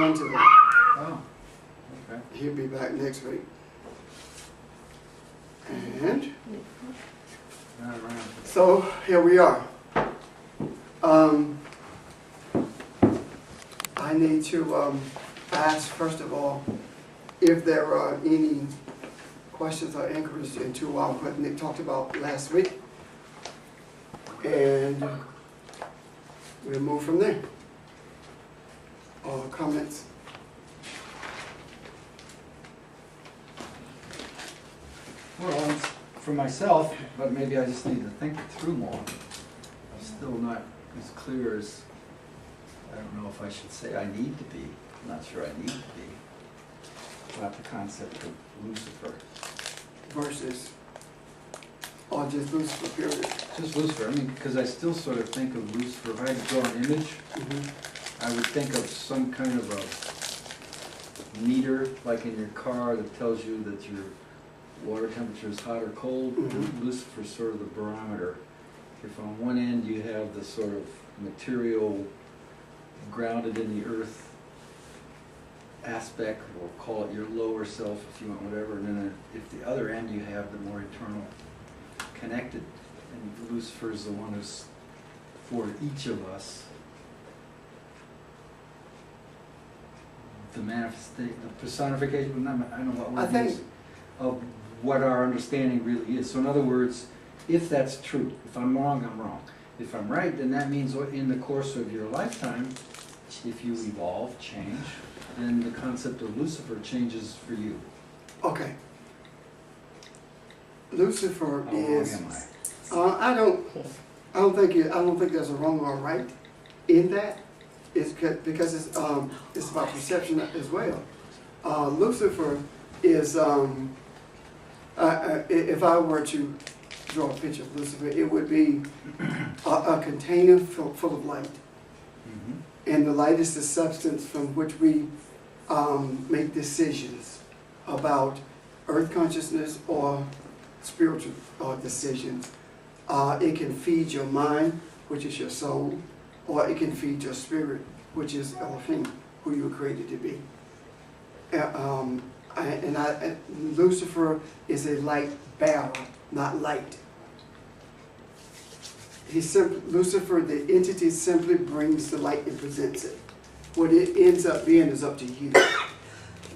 on today. Oh, okay. He'll be back next week. And Not around. so here we are. I need to ask, first of all, if there are any questions or inquiries into what Nick talked about last week. And we'll move from there. Comments? Well, for myself, but maybe I just need to think it through more. I'm still not as clear as, I don't know if I should say I need to be. I'm not sure I need to be. About the concept of Lucifer. Versus, or just Lucifer, period. Just Lucifer, I mean, because I still sort of think of Lucifer, if I had to draw an image, I would think of some kind of a meter, like in your car, that tells you that your water temperature is hot or cold. Lucifer's sort of the barometer. If on one end you have the sort of material grounded in the earth aspect, or call it your lower self if you want, whatever, and then if the other end you have the more eternal connected, and Lucifer is the one who's for each of us the manifestation, the personification, I don't know what word it is, of what our understanding really is. So in other words, if that's true, if I'm wrong, I'm wrong. If I'm right, then that means in the course of your lifetime, if you evolve, change, then the concept of Lucifer changes for you. Okay. Lucifer How wrong is. am I? I don't think there's a wrong or a right in that. It's because it's about perception as well. Lucifer is if I were to draw a picture of Lucifer, it would be a container full of light, and the light is the substance from which we make decisions about earth consciousness or spiritual decisions. It can feed your mind, which is your soul, or it can feed your spirit, which is Elohim, who you were created to be. Lucifer is a light bearer, not light. Lucifer, the entity, simply brings the light and presents it. What it ends up being is up to you.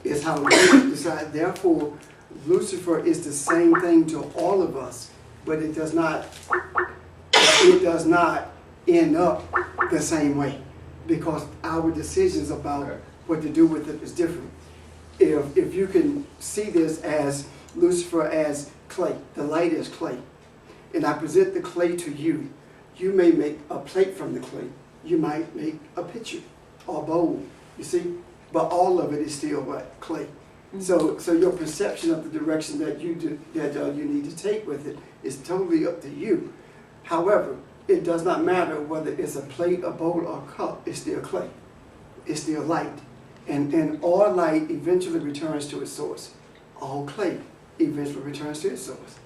It's how you decide. Therefore, Lucifer is the same thing to all of us, but it does not end up the same way, because our decisions about what to do with it is different. If you can see this as Lucifer as clay, the light is clay, and I present the clay to you, you may make a plate from the clay. You might make a pitcher or a bowl, you see, but all of it is still what? Clay. So your perception of the direction that you need to take with it is totally up to you. However, it does not matter whether it's a plate, a bowl, or a cup. It's still clay. It's still light. And all light eventually returns to its source. All clay eventually returns to its source.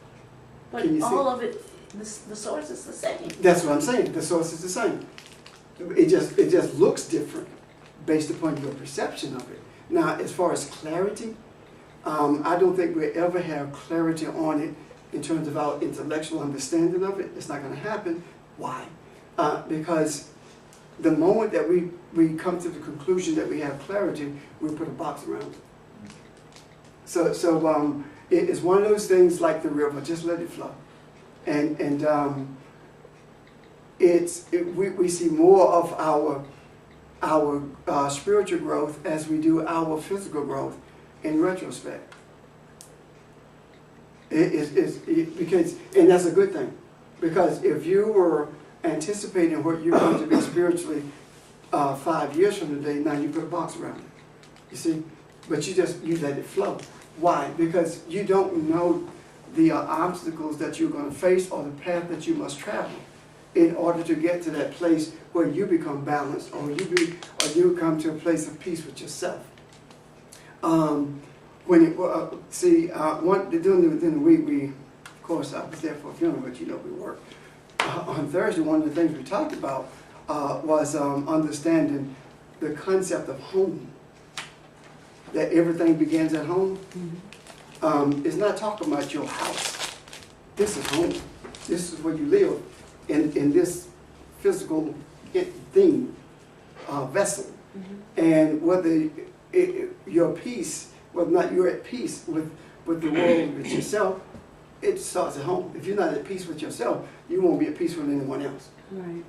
But all of it, the source is the same. That's what I'm saying. The source is the same. It just looks different based upon your perception of it. Now, as far as clarity, I don't think we'll ever have clarity on it in terms of our intellectual understanding of it. It's not going to happen. Why? Because the moment that we come to the conclusion that we have clarity, we put a box around it. So it is one of those things like the river. Just let it flow, and we see more of our spiritual growth as we do our physical growth in retrospect. Because that's a good thing, because if you were anticipating what you're going to be spiritually 5 years from today, now you put a box around it. You see, but you let it flow. Why? Because you don't know the obstacles that you're going to face or the path that you must travel in order to get to that place where you become balanced, or you come to a place of peace with yourself. During the week, of course, I was there for a funeral, but we work. On Thursday, one of the things we talked about was understanding the concept of home that everything begins at home, Mhm. it's not talking about your house. This is home. This is where you live in this physical thing, vessel. Mhm. And whether your peace, whether or not you're at peace with the world, with yourself, it starts at home. If you're not at peace with yourself, you won't be at peace with anyone else. Right.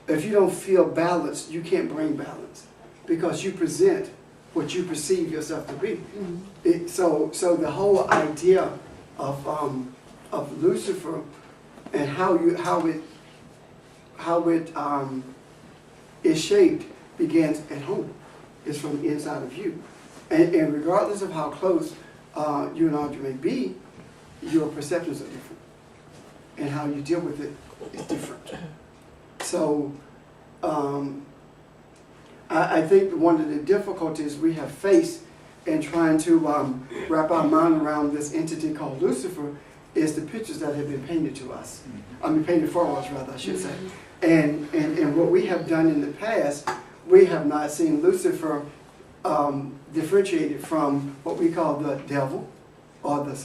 If you don't feel balanced, you can't bring balance because you present what you perceive yourself to be. Mhm. So the whole idea of Lucifer and how it is shaped begins at home. It's from the inside of you, and regardless of how close you and Audrey may be, your perceptions are different, and how you deal with it is different. So I think one of the difficulties we have faced in trying to wrap our mind around this entity called Lucifer is the pictures that have been painted to us. I mean, painted for us, rather, I should say. And what we have done in the past, we have not seen Lucifer differentiated from what we call the devil or the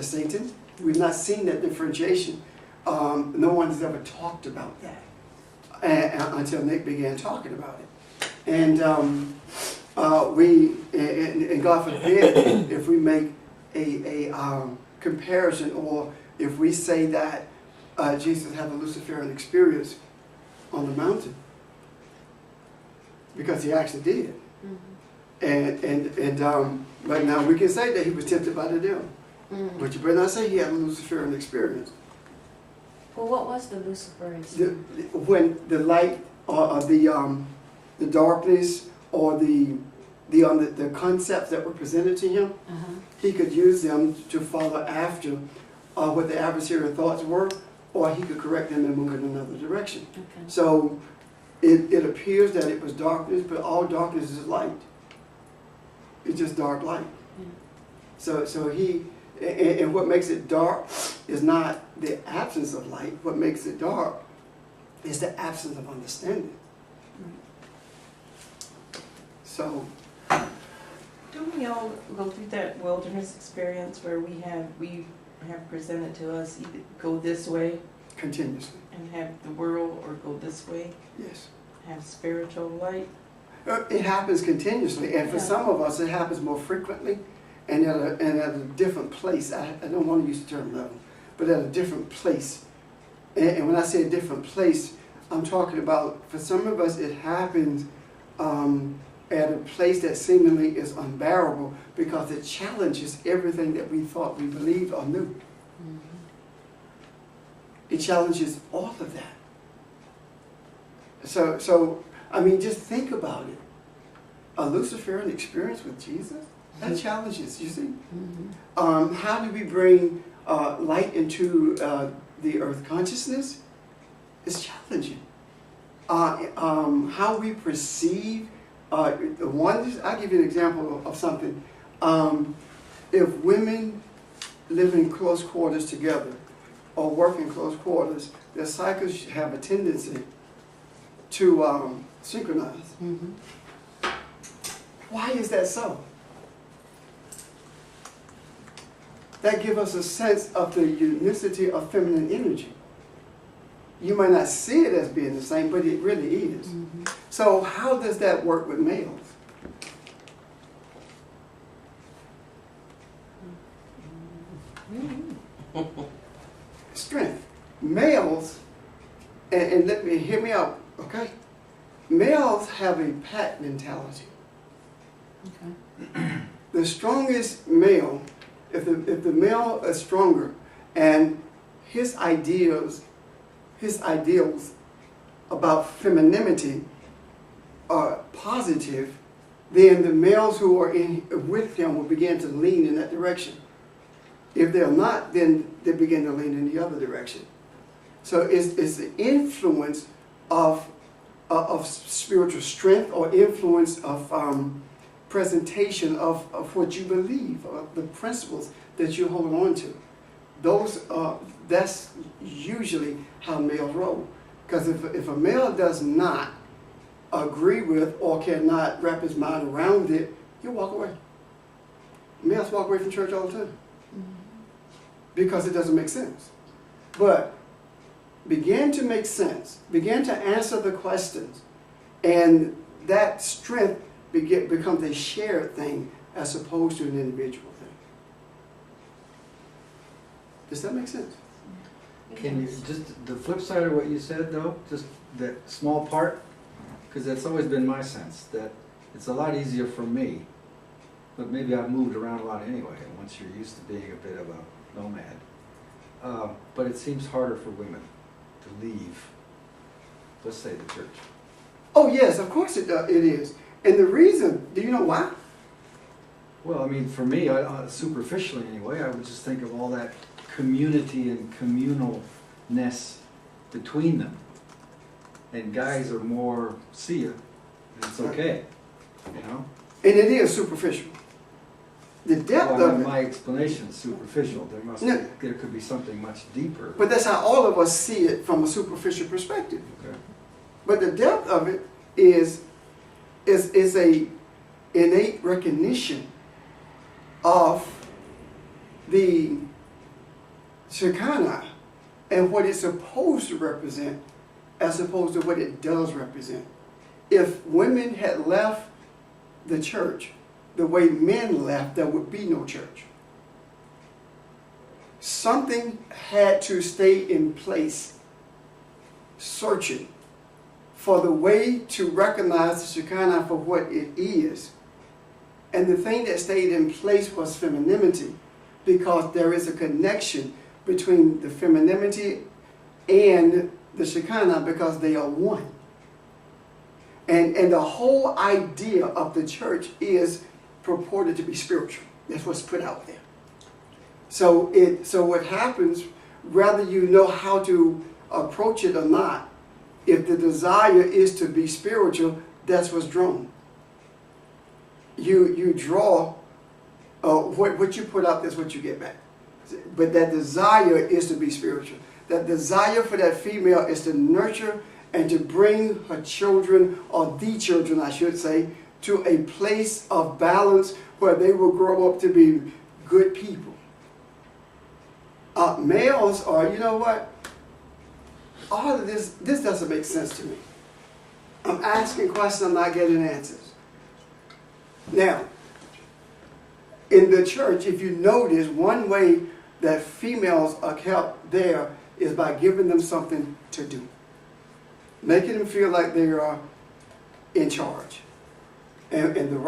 Satan. We've not seen that differentiation. No one has ever talked about that until Nick began talking about it. And and God forbid, if we make a comparison, or if we say that Jesus had a Luciferian experience on the mountain, because he actually did. Mhm. But now we can say that he was tempted by the devil, Mhm. but you better not say he had a Luciferian experience. Well, what was the Luciferian? When the light or the darkness or the concepts that were presented to him, Uh-huh. he could use them to follow after what the adversarial thoughts were, or he could correct them and move in another direction. Okay. So it appears that it was darkness, but all darkness is light. It's just dark light. Yeah. So he, and what makes it dark is not the absence of light. What makes it dark is the absence of understanding. So, Don't we all go through that wilderness experience where we have presented to us either go this way continuously, and have the world, or go this way, yes. have spiritual light? It happens continuously, and for Yeah. some of us, it happens more frequently and at a different place. I don't want to use the term level, but at a different place. And when I say a different place, I'm talking about, for some of us, it happens at a place that seemingly is unbearable because it challenges everything that we thought we believed or knew. Mhm. It challenges all of that. So I mean, just think about it. A Luciferian experience with Jesus, that challenges, you see. Mhm. How do we bring light into the earth consciousness? It's challenging. How we perceive I'll give you an example of something. If women live in close quarters together or work in close quarters, their cycles have a tendency to synchronize. Mhm. Why is that so? That gives us a sense of the unicity of feminine energy. You might not see it as being the same, but it really is. Mhm. So how does that work with males? Strength. Males, and let me hear me out, okay? Males have a pack mentality. Okay. The strongest male, if the male is stronger and his ideals about femininity are positive, then the males who are with him will begin to lean in that direction. If they're not, then they begin to lean in the other direction. So it's the influence of spiritual strength, or influence of presentation of what you believe, of the principles that you hold on to. That's usually how males roll. Because if a male does not agree with or cannot wrap his mind around it, he'll walk away. Males walk away from church all the time because it doesn't make sense. But begin to make sense. Begin to answer the questions. And that strength becomes a shared thing as opposed to an individual thing. Does that make sense? Can you, just the flip side of what you said though, just that small part, because that's always been my sense, that it's a lot easier for me, but maybe I've moved around a lot anyway, once you're used to being a bit of a nomad. But it seems harder for women to leave, let's say, the church. Oh yes, of course it is. And the reason, do you know why? Well, I mean, for me, superficially anyway, I would just think of all that community and communalness between them. And guys are more, see ya, and it's okay, you know? And it is superficial. The depth Well, of it. my explanation is superficial. There must be, No. there could be something much deeper. But that's how all of us see it from a superficial perspective. Okay. But the depth of it is a innate recognition of the Shekinah and what it's supposed to represent as opposed to what it does represent. If women had left the church the way men left, there would be no church. Something had to stay in place, searching for the way to recognize the Shekinah for what it is. And the thing that stayed in place was femininity, because there is a connection between the femininity and the Shekinah because they are one. And the whole idea of the church is purported to be spiritual. That's what's put out there. So what happens, whether you know how to approach it or not, if the desire is to be spiritual, that's what's drawn. You draw what you put out, that's what you get back. But that desire is to be spiritual. That desire for that female is to nurture and to bring her children, or the children I should say, to a place of balance where they will grow up to be good people. Males are, you know what? All of this doesn't make sense to me. I'm asking questions, I'm not getting answers. Now, in the church, if you notice, one way that females are kept there is by giving them something to do. Making them feel like they are in charge. And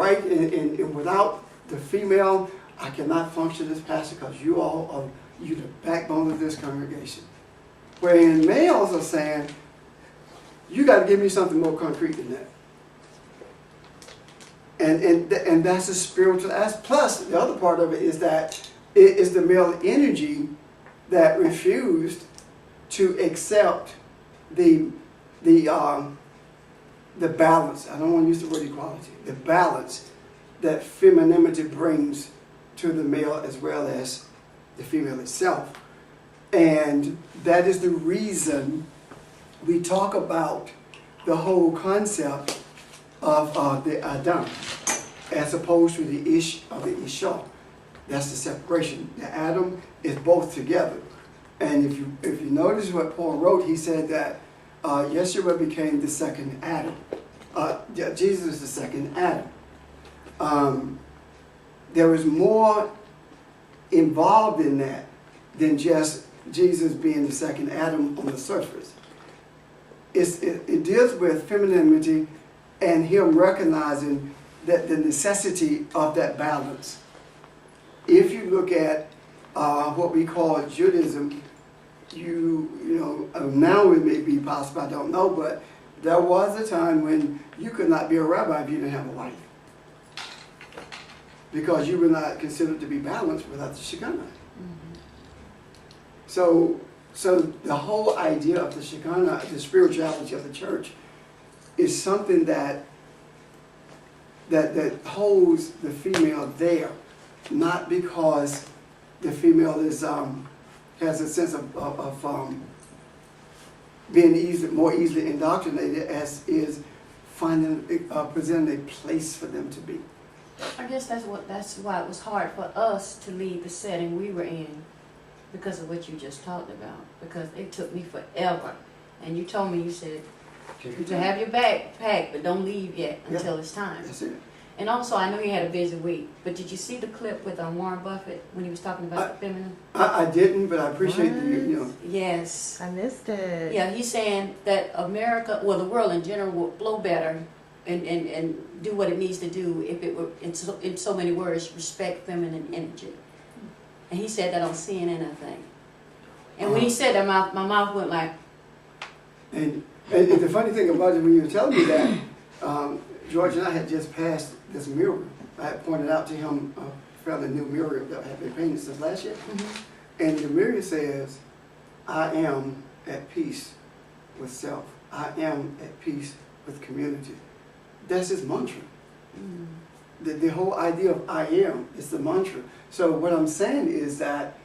without the female, I cannot function as pastor because you all are the backbone of this congregation. Wherein males are saying, you got to give me something more concrete than that. And that's a spiritual aspect. Plus, the other part of it is that it is the male energy that refused to accept the balance. I don't want to use the word equality. The balance that femininity brings to the male as well as the female itself. And that is the reason we talk about the whole concept of the Adam as opposed to the Ish of the Isha. That's the separation. The Adam is both together. And if you notice what Paul wrote, he said that Yeshua became the second Adam. Jesus is the second Adam. There is more involved in that than just Jesus being the second Adam on the surface. It deals with femininity and him recognizing that the necessity of that balance. If you look at what we call Judaism, now it may be possible, I don't know, but there was a time when you could not be a rabbi if you didn't have a wife. Because you were not considered to be balanced without the Shekinah. Mm-hmm. So the whole idea of the Shekinah, the spirituality of the church, is something that holds the female there, not because the female is has a sense of being more easily indoctrinated, as is presenting a place for them to be. I guess that's why it was hard for us to leave the setting we were in because of what you just talked about. Because it took me forever. And you told me, you said, you can have your bag packed, but don't leave yet until it's time. That's it. And also, I know you had a busy week, but did you see the clip with Warren Buffett when he was talking about the feminine? I didn't, but I appreciate the. Yes. I missed it. Yeah, he's saying that America, well, the world in general, will flow better and do what it needs to do if it were, in so many words, respect feminine energy. And he said that on CNN, I think. And when he said that, my mouth went like. And the funny thing about it, when you were telling me that, George and I had just passed this mural. I had pointed out to him a fairly new mural that had been painted since last year. Mm-hmm. And the mural says, I am at peace with self. I am at peace with community. That's his mantra. Mm. The whole idea of I am is the mantra. So what I'm saying is that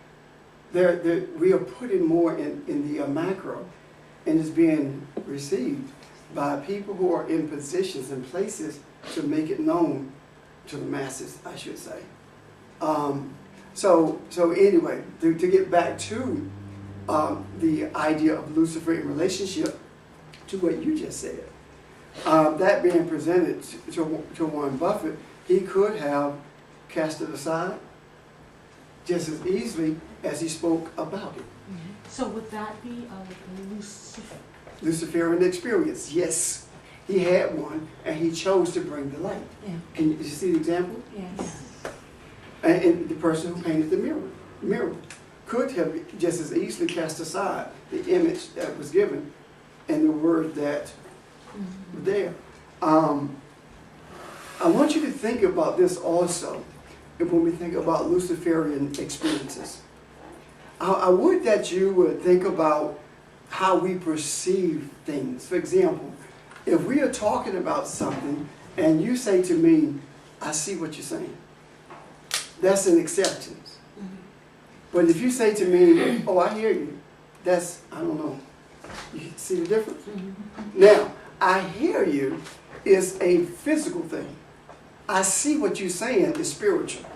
we are putting more in the macro, and it's being received by people who are in positions and places to make it known to the masses, I should say. So anyway, to get back to the idea of Lucifer in relationship to what you just said, that being presented to Warren Buffett, he could have cast it aside just as easily as he spoke about it. So would that be a Luciferian experience, yes. He had one, and he chose to bring the light. Yeah. Can you see the example? Yes. And the person who painted the mural could have just as easily cast aside the image that was given and the word that were there. I want you to think about this also when we think about Luciferian experiences. I would that you would think about how we perceive things. For example, if we are talking about something and you say to me, I see what you're saying, that's an acceptance. But if you say to me, oh, I hear you, that's, I don't know. You see the difference? Now, I hear you is a physical thing. I see what you're saying is spiritual.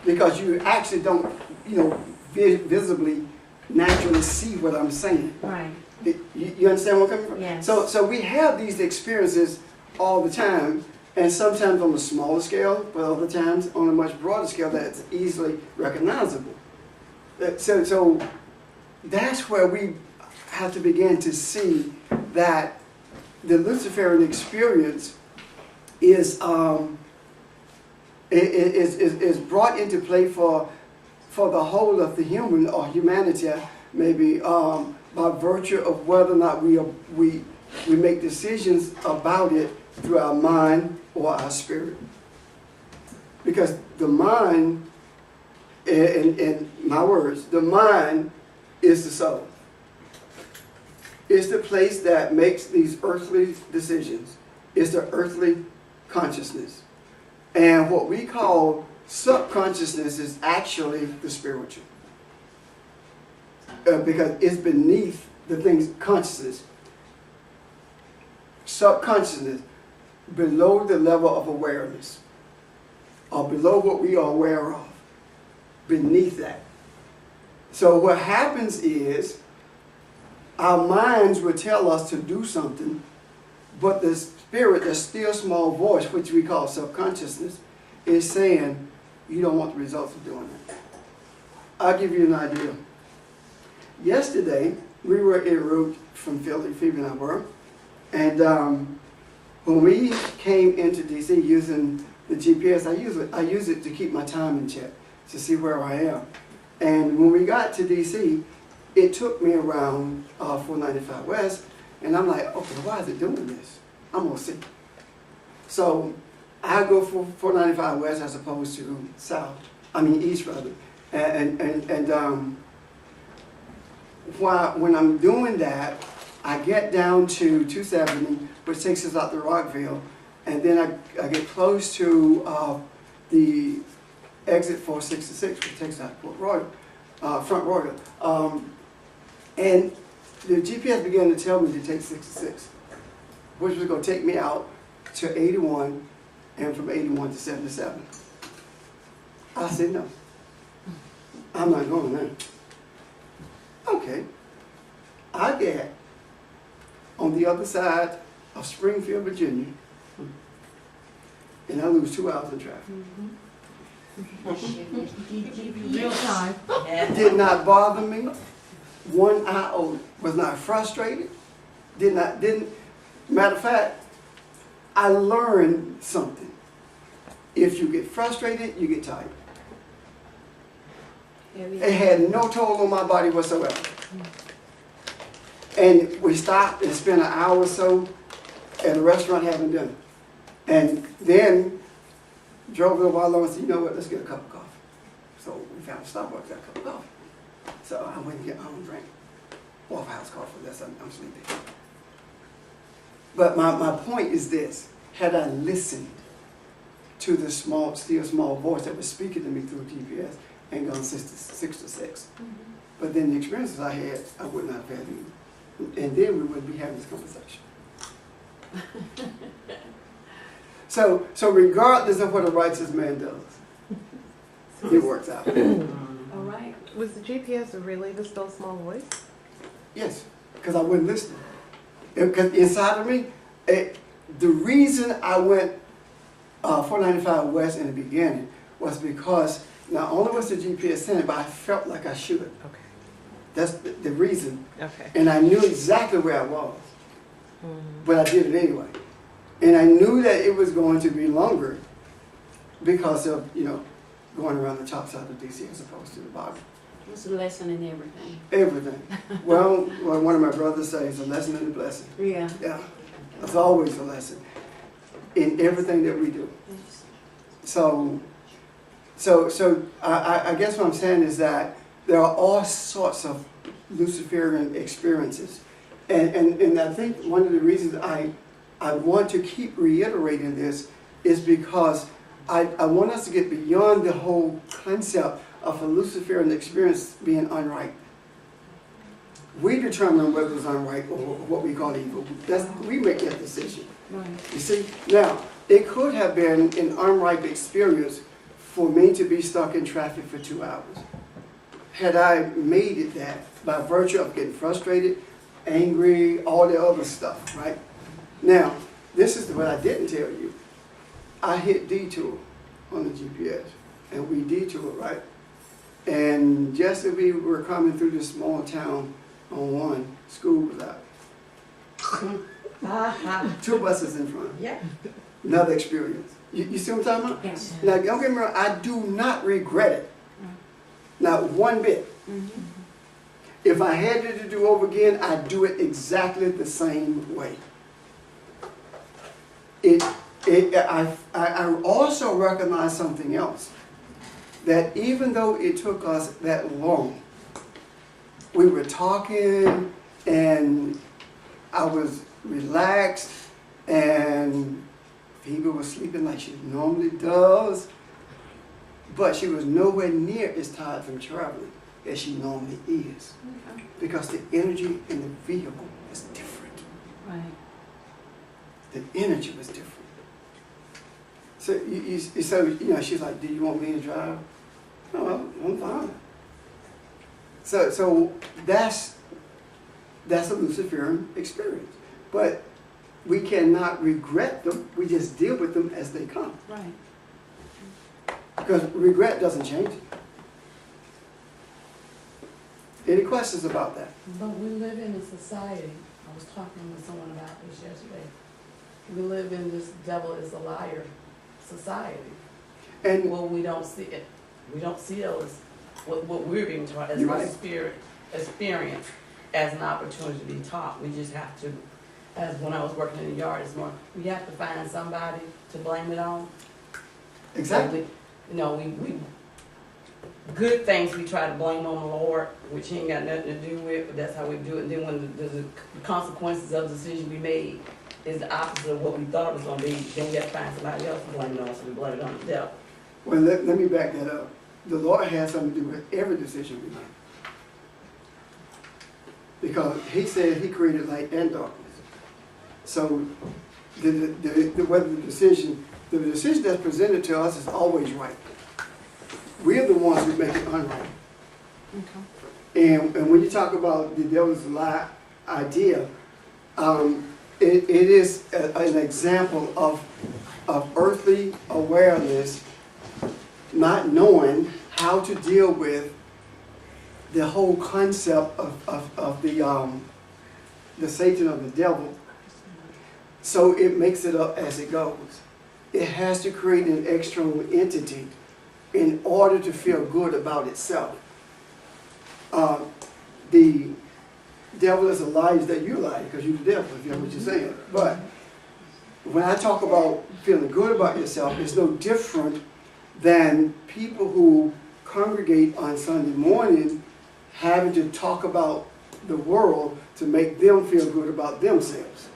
Because you actually don't, visibly, naturally see what I'm saying. Right. You understand where I'm coming from? Yes. So we have these experiences all the time, and sometimes on a smaller scale, but other times on a much broader scale that's easily recognizable. So that's where we have to begin to see that the Luciferian experience is brought into play for the whole of the human or humanity, maybe by virtue of whether or not we make decisions about it through our mind or our spirit. Because the mind, in my words, the mind is the soul. It's the place that makes these earthly decisions. It's the earthly consciousness. And what we call subconsciousness is actually the spiritual. Because it's beneath the things, consciousness. Subconsciousness, below the level of awareness, or below what we are aware of, beneath that. So what happens is, our minds will tell us to do something, but the spirit, the still small voice, which we call subconsciousness, is saying, you don't want the results of doing that. I'll give you an idea. Yesterday, we were en route from Philly, Phoebe and I were, and when we came into D.C. using the GPS, I use it to keep my time in check, to see where I am. And when we got to D.C., it took me around 495 West, and I'm like, okay, why is it doing this? I'm gonna see. So I go for 495 West as opposed to east rather. When I'm doing that, I get down to 270, which takes us out to Rockville, and then I get close to the exit 466, which takes us out to Port Royal, Front Royal. And the GPS began to tell me to take 66, which was going to take me out to 81 and from 81 to 77. I said, no, I'm not going there. Okay, I get on the other side of Springfield, Virginia, and I lose 2 hours in traffic. Real time. It did not bother me. 1 iota. Was not frustrated. Didn't. Matter of fact, I learned something. If you get frustrated, you get tired. It had no toll on my body whatsoever. And we stopped and spent an hour or so at a restaurant having dinner. And then drove a little while along and said, you know what, let's get a cup of coffee. So we found Starbucks, got a cup of coffee. So I went and get my own drink. Waffle House coffee, that's I'm sleepy. But my point is this, had I listened to the still small voice that was speaking to me through GPS and gone 6 to 6. But then the experiences I had, I would not have had either. And then we wouldn't be having this conversation. So regardless of what a righteous man does, it works out. All right. Was the GPS really the still small voice? Yes, because I wouldn't listen. Because inside of me, the reason I went 495 West in the beginning was because not only was the GPS saying it, but I felt like I should. Okay. That's the reason. Okay. And I knew exactly where I was. But I did it anyway. And I knew that it was going to be longer because of, going around the top side of DC as opposed to the bottom. It's a lesson in everything. Everything. Well, one of my brothers says, a lesson and a blessing. Yeah. Yeah, it's always a lesson in everything that we do. So I guess what I'm saying is that there are all sorts of Luciferian experiences. And I think one of the reasons I want to keep reiterating this is because I want us to get beyond the whole concept of a Luciferian experience being unright. We determine whether it's unright or what we call evil. We make that decision. Right. You see? Now, it could have been an unripe experience for me to be stuck in traffic for 2 hours. Had I made it that by virtue of getting frustrated, angry, all the other stuff, right? Now, this is what I didn't tell you. I hit detour on the GPS, and we detoured, right? And just as we were coming through this small town on 1, school was out. 2 buses in front. Yeah. Another experience. You see what I'm talking about? Yes. Now, don't get me wrong, I do not regret it. Not one bit. If I had it to do over again, I'd do it exactly the same way. I also recognize something else. That even though it took us that long, we were talking and I was relaxed and Phoebe was sleeping like she normally does, but she was nowhere near as tired from traveling as she normally is. Because the energy in the vehicle is different. Right. The energy was different. So, she's like, do you want me to drive? No, I'm fine. So that's a Luciferian experience. But we cannot regret them. We just deal with them as they come. Right. Because regret doesn't change it. Any questions about that? But we live in a society, I was talking with someone about this yesterday. We live in this devil is a liar society. And Well, we don't see it. We don't see it as what we're being taught as You're a right. experience as an opportunity to be taught. We just have to, as when I was working in the yard, it's more, we have to find somebody to blame it on. exactly. We good things we try to blame on the Lord, which ain't got nothing to do with, but that's how we do it. And then when the consequences of the decision we made is the opposite of what we thought it was gonna be, then we have to find somebody else to blame it on, so we blame it on the devil. Well, let me back that up. The Lord has something to do with every decision we make. Because He said He created light and darkness. So whether the decision that's presented to us is always right. We're the ones who make it unright. And when you talk about the devil's lie idea, it is an example of earthly awareness, not knowing how to deal with the whole concept of the Satan or the devil. So it makes it up as it goes. It has to create an external entity in order to feel good about itself. The devil is a liar that you lie because you're the devil, if you know what you're saying. But when I talk about feeling good about yourself, it's no different than people who congregate on Sunday morning having to talk about the world to make them feel good about themselves.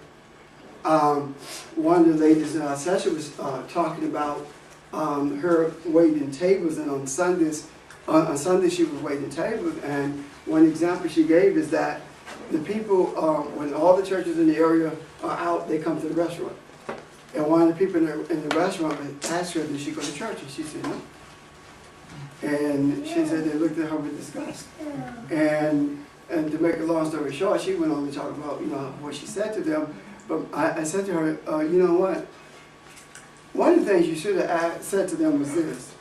One of the ladies in our session was talking about her waiting tables, and on Sunday she was waiting tables, and one example she gave is that the people, when all the churches in the area are out, they come to the restaurant. And one of the people in the restaurant asked her, did she go to church? And she said no. And she said they looked at her with disgust. And to make a long story short, she went on to talk about, what she said to them. But I said to her, you know what? One of the things you should have said to them was this: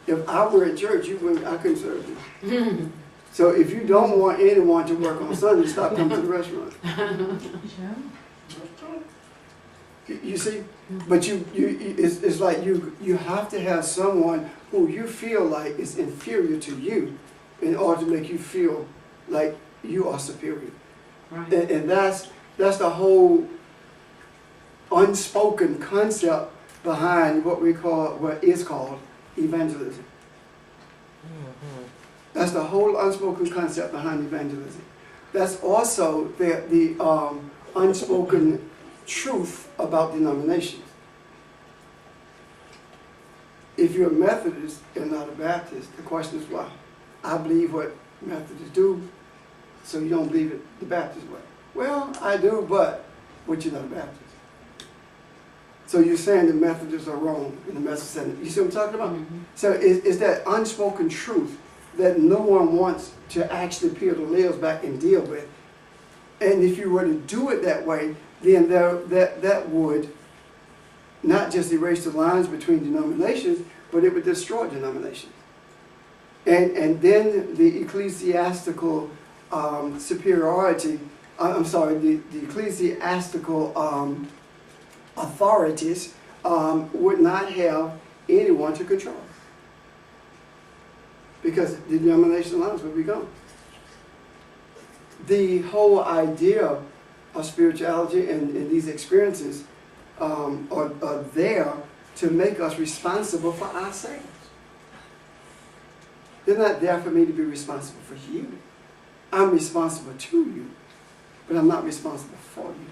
if I were at church, I couldn't serve you. So if you don't want anyone to work on Sunday, stop coming to the restaurant. You see? But it's like you have to have someone who you feel like is inferior to you in order to make you feel like you are superior. Right. And that's the whole unspoken concept behind what is called evangelism. That's the whole unspoken concept behind evangelism. That's also the unspoken truth about denominations. If you're a Methodist and not a Baptist, the question is why? I believe what Methodists do, so you don't believe it the Baptist way. Well, I do, but you're not a Baptist. So you're saying the Methodists are wrong in the message center. You see what I'm talking about? Mm-hmm. So it's that unspoken truth that no one wants to actually peel the layers back and deal with. And if you were to do it that way, then that would not just erase the lines between denominations, but it would destroy denominations. And then the ecclesiastical superiority, the ecclesiastical authorities would not have anyone to control, because the denominational lines would be gone. The whole idea of spirituality and these experiences are there to make us responsible for ourselves. They're not there for me to be responsible for you. I'm responsible to you, but I'm not responsible for you.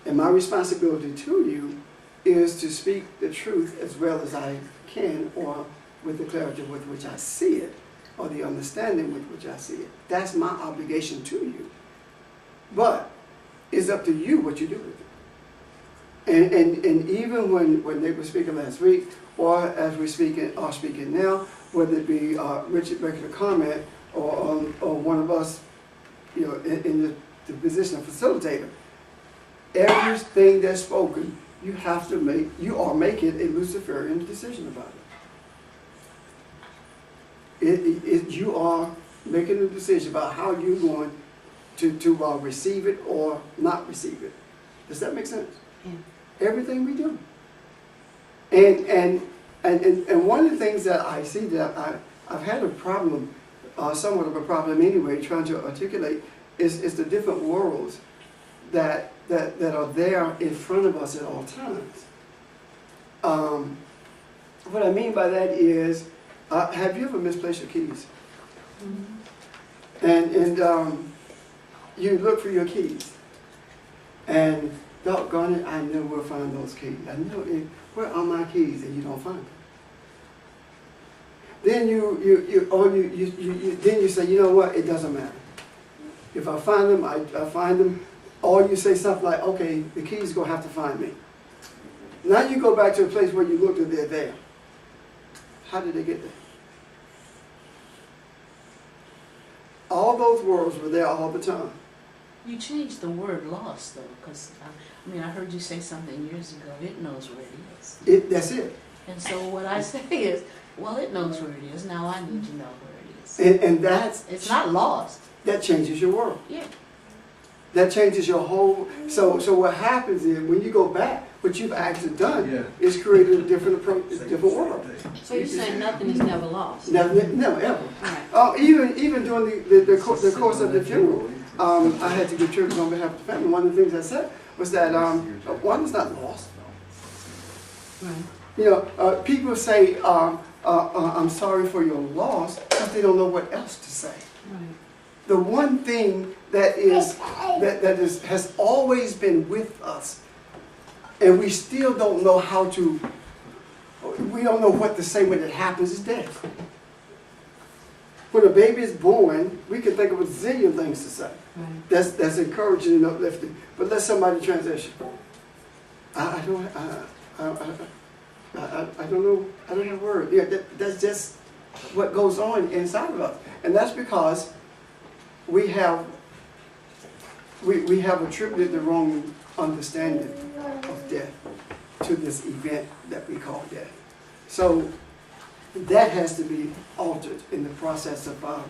And my responsibility to you is to speak the truth as well as I can, or with the clarity with which I see it, or the understanding with which I see it. That's my obligation to you. But it's up to you what you do with it. And even when they were speaking last week, or as we're speaking now, whether it be Richard making a comment, or one of us, in the position of facilitator, everything that's spoken, you are making a Luciferian decision about it. You are making a decision about how you're going to receive it or not receive it. Does that make sense? Yeah. Everything we do. And one of the things that I see that I've had a problem, somewhat of a problem anyway, trying to articulate is the different worlds that are there in front of us at all times. What I mean by that is, have you ever misplaced your keys? Mm-hmm. And you look for your keys, and doggone it, I know we'll find those keys. I know where are my keys, and you don't find them. Then you say, you know what? It doesn't matter. If I find them, I find them. Or you say something like, okay, the keys gonna have to find me. Now you go back to a place where you looked and they're there. How did they get there? All those worlds were there all the time. You changed the word lost though, because I mean, I heard you say something years ago, it knows where it is. That's it. And so what I say is, well, it knows where it is, now I need to know where it is. And that's, It's not lost. that changes your world. Yeah. That changes your whole, so what happens is when you go back, what you've actually done Yeah. is created a different approach, a different world. So you're saying nothing is never lost? Never, never ever. Right. Even during the course of the funeral, I had to give tribute on behalf of the family. One of the things I said was that one is not lost. Right. You know, people say, I'm sorry for your loss, because they don't know what else to say. Right. The one thing that has always been with us, and we still don't know how to, we don't know what to say when it happens, is death. When a baby is born, we can think of a zillion things to say. Right. That's encouraging and uplifting. But let somebody transition. I don't know. I don't have words. Yeah, that's just what goes on inside of us, and that's because we have attributed the wrong understanding of death to this event that we call death. So that has to be altered in the process of our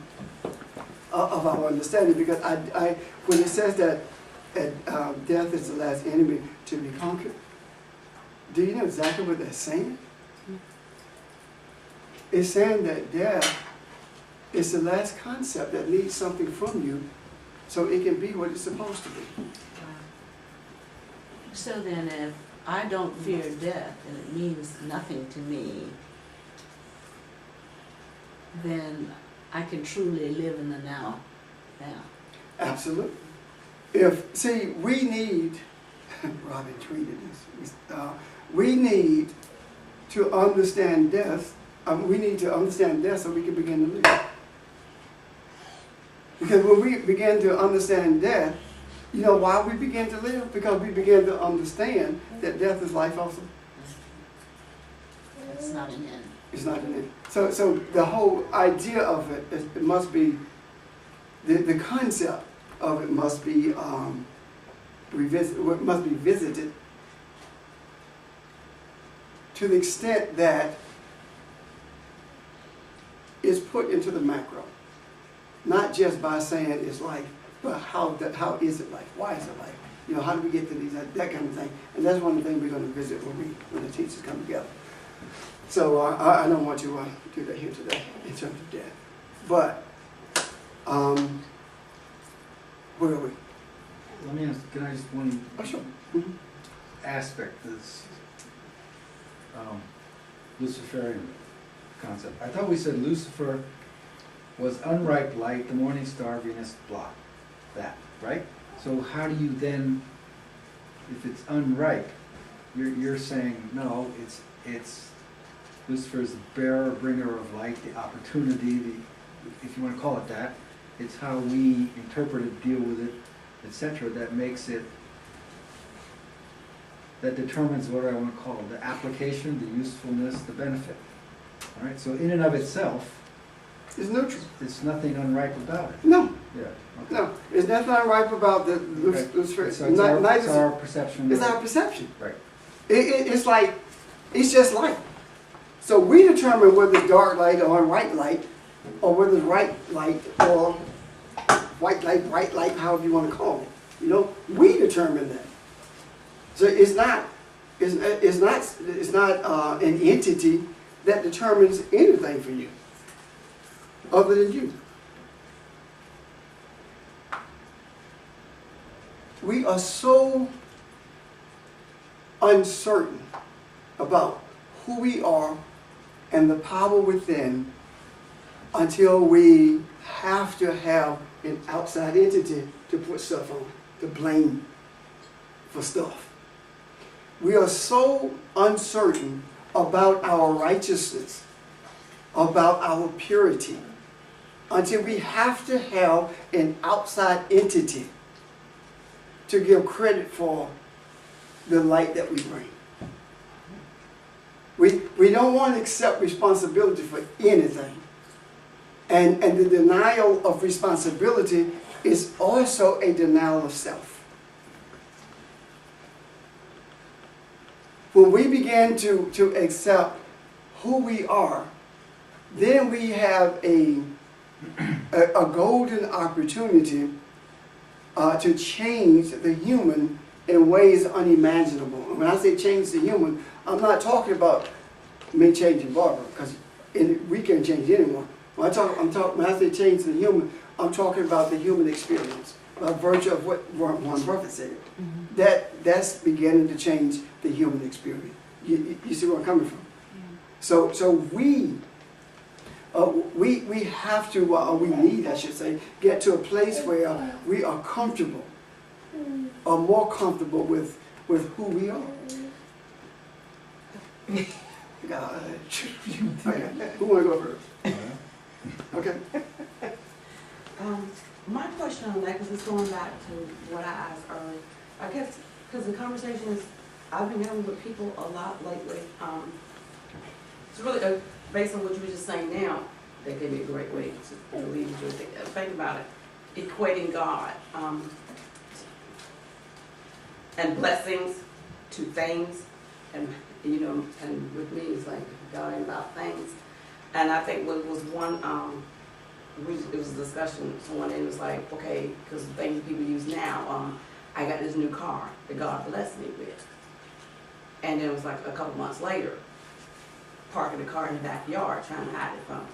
understanding, because when it says that death is the last enemy to be conquered, do you know exactly what that's saying? It's saying that death is the last concept that needs something from you so it can be what it's supposed to be. So then if I don't fear death and it means nothing to me, then I can truly live in the now. Absolutely. We need, Robin tweeted this, we need to understand death. We need to understand death so we can begin to live. Because when we begin to understand death, you know why we begin to live? Because we begin to understand that death is life also. It's not an end. It's not an end. So the whole idea of it must be, the concept of it must be visited to the extent that it's put into the macro. Not just by saying it's life, but how is it life? Why is it life? You know, how do we get to these, that kind of thing. And that's one of the things we're going to visit when the teachers come together. So I don't want to do that here today in terms of death. But, where are we? Let me ask, can I just one Oh, sure. Mm-hmm. aspect of this Luciferian concept? I thought we said Lucifer was unripe light, the morning star, Venus, blah, that, right? So how do you then, if it's unripe, you're saying, no, it's Lucifer's the bearer, bringer of light, the opportunity, if you want to call it that. It's how we interpret it, deal with it, etc. that makes it, that determines what I want to call it, the application, the usefulness, the benefit. All right, so in and of itself, It's neutral. it's nothing unripe about it. No, Yeah. Okay. no. There's nothing unripe about the Okay. Lucifer. So it's our perception. It's our perception. Right. It's like, it's just light. So we determine whether it's dark light or unripe light, or whether it's right light or white light, bright light, however you want to call it. You know, we determine that. So it's not an entity that determines anything for you, other than you. We are so uncertain about who we are and the power within until we have to have an outside entity to put stuff on, to blame for stuff. We are so uncertain about our righteousness, about our purity, until we have to have an outside entity to give credit for the light that we bring. We don't want to accept responsibility for anything. And the denial of responsibility is also a denial of self. When we begin to accept who we are, then we have a golden opportunity to change the human in ways unimaginable. And when I say change the human, I'm not talking about me changing Barbara, because we can't change anyone. When I say change the human, I'm talking about the human experience, by virtue of what Warren Buffett said. That's beginning to change the human experience. You see where I'm coming from? So we have to, we need, I should say, get to a place where we are comfortable, or more comfortable with who we are. God. Okay. Who want to go first? Okay. My question on that, because it's going back to what I asked earlier, I guess, because the conversation is, I've been having with people a lot lately. It's really, based on what you were just saying now, that gave me a great way to lead you to think about it. Equating God and blessings to things, and you know, and with me it's like God ain't about things. And I think what was one, it was a discussion, someone in was like, okay, because the things people use now, I got this new car that God blessed me with. And then it was like a couple months later, parking the car in the backyard, trying to hide it from,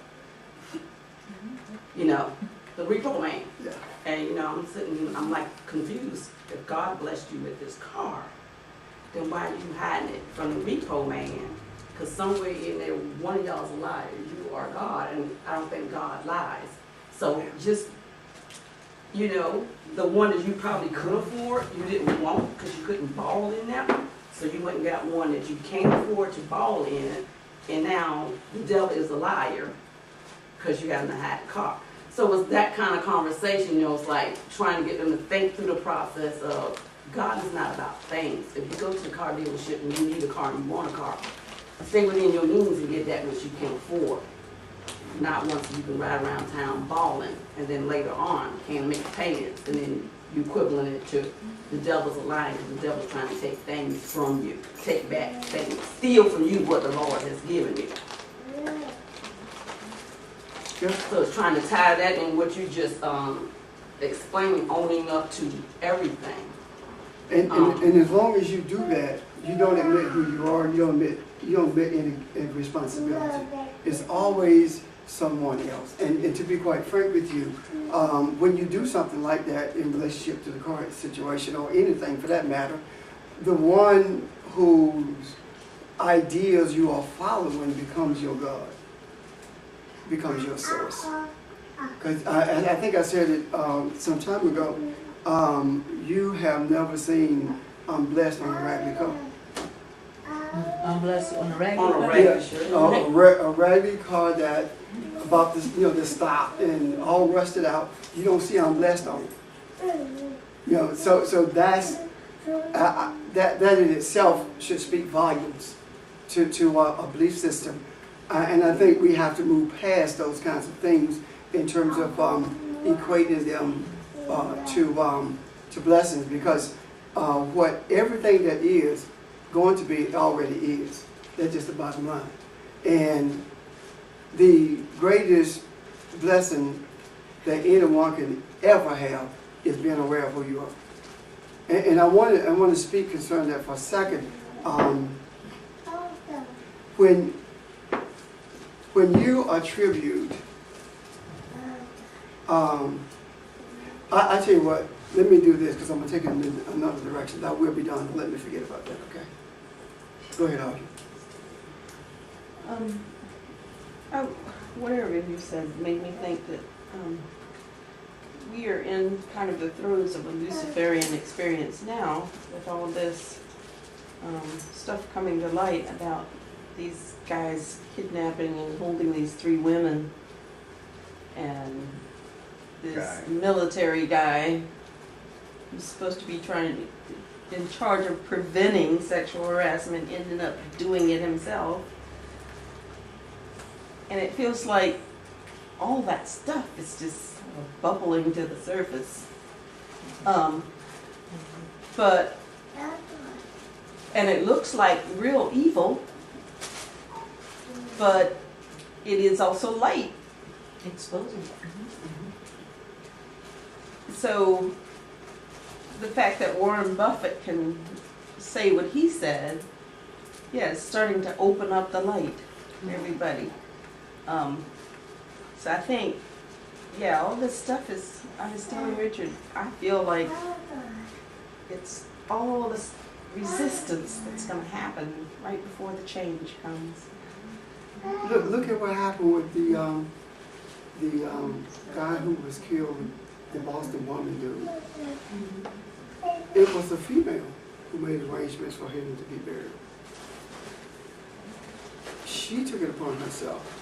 you know, the repo man. Yeah. And you know, I'm sitting, I'm like confused. If God blessed you with this car, then why are you hiding it from the repo man? Because somewhere in there, one of y'all's a liar. You are God, and I don't think God lies. So just, you know, the one that you probably could afford, you didn't want because you couldn't ball in that one. So you went and got one that you can't afford to ball in, and now the devil is a liar because you got in a hot car. So it was that kind of conversation, you know, it's like trying to get them to think through the process of God is not about things. If you go to the car dealership and you need a car and you want a car, stay within your means and get that which you can afford. Not once you can ride around town balling, and then later on can't make payments, and then you equivalent it to the devil's a liar because the devil's trying to take things from you, take back things, steal from you what the Lord has given you. Yeah. So it's trying to tie that in what you just explained, owning up to everything. And as long as you do that, you don't admit who you are, you don't admit any responsibility. It's always someone else. And to be quite frank with you, when you do something like that in relationship to the current situation, or anything for that matter, the one whose ideas you are following becomes your God, becomes your source. Because I think I said it some time ago, you have never seen I'm blessed on a raggedy car. I'm blessed on the regular. On a regular, sure. A raggedy car that about this, you know, the stop and all rusted out. You don't see I'm blessed on it. You know, so that's that in itself should speak volumes to a belief system, and I think we have to move past those kinds of things in terms of equating them to blessings, because what everything that is going to be already is. That's just the bottom line. And the greatest blessing that anyone can ever have is being aware of who you are. And I want to speak concerning that for a second. When you attribute, I tell you what, let me do this because I'm going to take it in another direction. That will be done. Let me forget about that, okay? Go ahead, Audrey. Whatever you said made me think that we are in kind of the throes of a Luciferian experience now with all this stuff coming to light about these guys kidnapping and holding these 3 women, and this military guy who's supposed to be in charge of preventing sexual harassment ended up doing it himself. And it feels like all that stuff is just sort of bubbling to the surface. But, and it looks like real evil, but it is also light. Exposing. So the fact that Warren Buffett can say what he said, yeah, it's starting to open up the light for everybody. So I think, yeah, all this stuff is, I was telling Richard, I feel like it's all this resistance that's going to happen right before the change comes. Look at what happened with the guy who was killed, the Boston woman dude. It was a female who made arrangements for him to be buried. She took it upon herself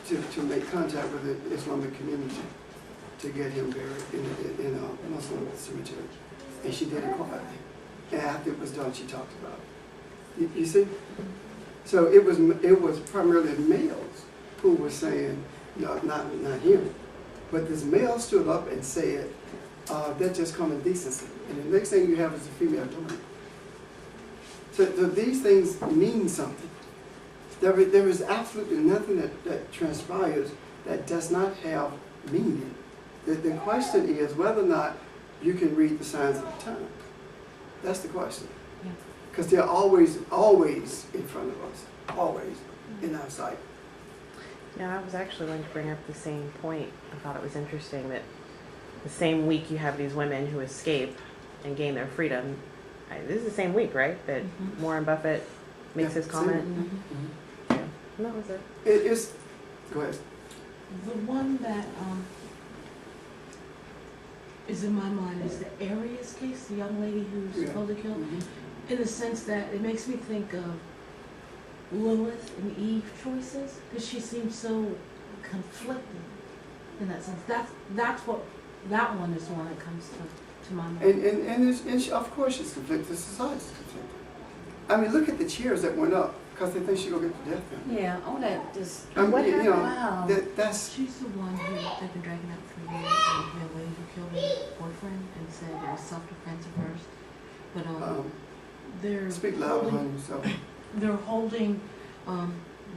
to make contact with the Islamic community to get him buried in a Muslim cemetery. And she did it quietly. And after it was done, she talked about it. You see? So it was primarily males who were saying, no, not him, but this male stood up and said, that's just common decency. And the next thing you have is a female doing it. So these things mean something. There is absolutely nothing that transpires that does not have meaning. The question is whether or not you can read the signs of the time. That's the question. Because they're always in front of us, always in our sight. Yeah, I was actually going to bring up the same point. I thought it was interesting that the same week you have these women who escape and gain their freedom. This is the same week, right? That Warren Buffett makes his comment. Yeah, and that was it. It's. Go ahead. The one that is in my mind is the Arias case, the young lady who's supposedly killed, in the sense that it makes me think of Lilith and Eve choices, because she seems so conflicted in that sense. That's what that one is the one that comes to my mind. And of course it's conflicted. Society's conflicted. I mean, look at the cheers that went up because they think she's gonna get the death penalty. Yeah, all that just. What happened? Wow. That's. She's the one who they've been dragging out for years, and the lady who killed her boyfriend and said it was self-defense at first. But they're Speak loud holding, on yourself. they're holding.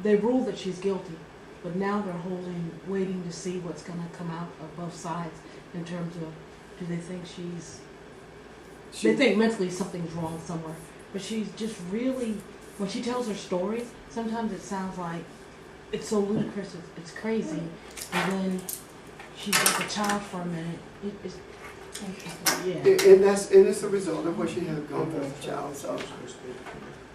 They ruled that she's guilty, but now they're holding, waiting to see what's going to come out of both sides in terms of, do they think they think mentally something's wrong somewhere. But she's just really, when she tells her story, sometimes it sounds like it's so ludicrous, it's crazy, and then she's like a child for a minute. Yeah. And it's a result of what she has gone through as a child.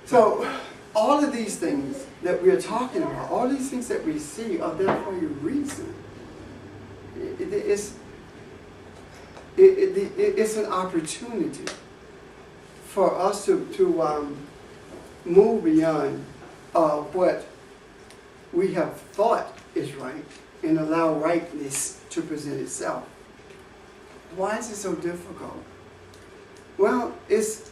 So all of these things that we're talking about, all these things that we see are there for a reason. It's an opportunity for us to move beyond what we have thought is right and allow rightness to present itself. Why is it so difficult? Well, it's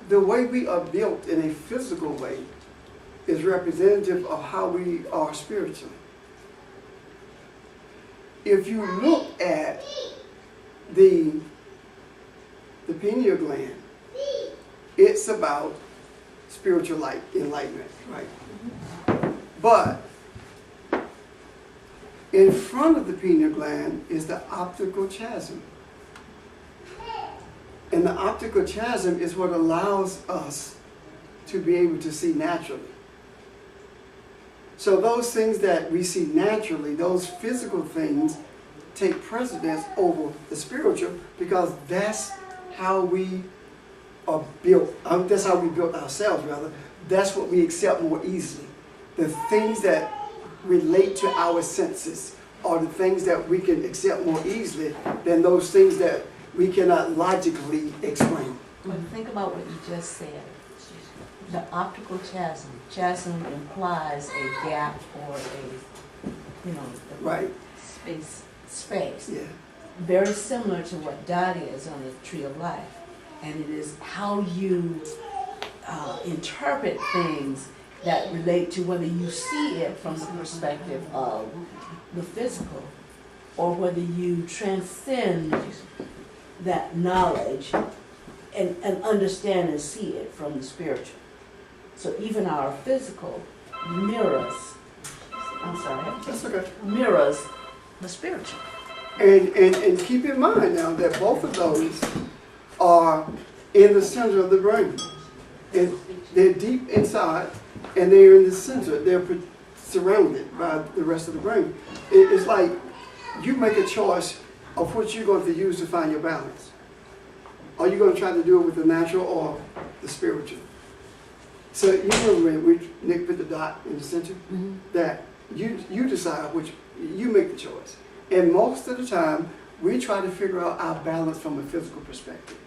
the way we are built in a physical way is representative of how we are spiritually. If you look at the pineal gland, it's about spiritual light, enlightenment, right? But in front of the pineal gland is the optical chiasm. And the optical chiasm is what allows us to be able to see naturally. So those things that we see naturally, those physical things, take precedence over the spiritual because that's how we are built. That's how we built ourselves, rather. That's what we accept more easily. The things that relate to our senses are the things that we can accept more easily than those things that we cannot logically explain. But think about what you just said. The optical chasm. Chasm implies a gap or a, Right. space. Yeah. Very similar to what Dot is on the Tree of Life. And it is how you interpret things that relate to whether you see it from the perspective of the physical or whether you transcend that knowledge and understand and see it from the spiritual. So even our physical mirrors, That's okay. mirrors the spiritual. And keep in mind now that both of those are in the center of the brain. And they're deep inside, and they're in the center. They're surrounded by the rest of the brain. It's like you make a choice of what you're going to use to find your balance. Are you going to try to do it with the natural or the spiritual? So you remember when Nick put the dot in the center? Mm-hmm. That you decide which, you make the choice. And most of the time, we try to figure out our balance from a physical perspective.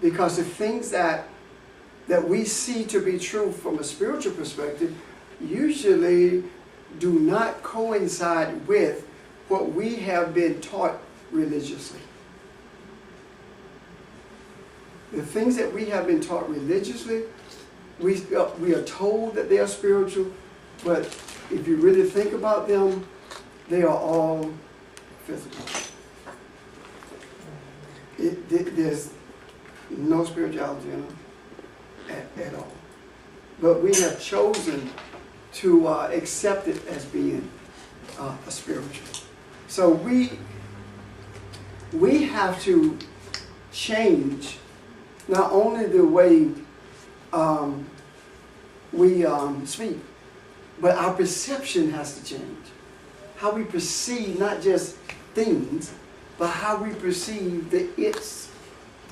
Because the things that we see to be true from a spiritual perspective usually do not coincide with what we have been taught religiously. The things that we have been taught religiously, we are told that they are spiritual, but if you really think about them, they are all physical. There's no spirituality in them at all. But we have chosen to accept it as being a spiritual. So we have to change not only the way we speak, but our perception has to change. How we perceive not just things, but how we perceive the it's.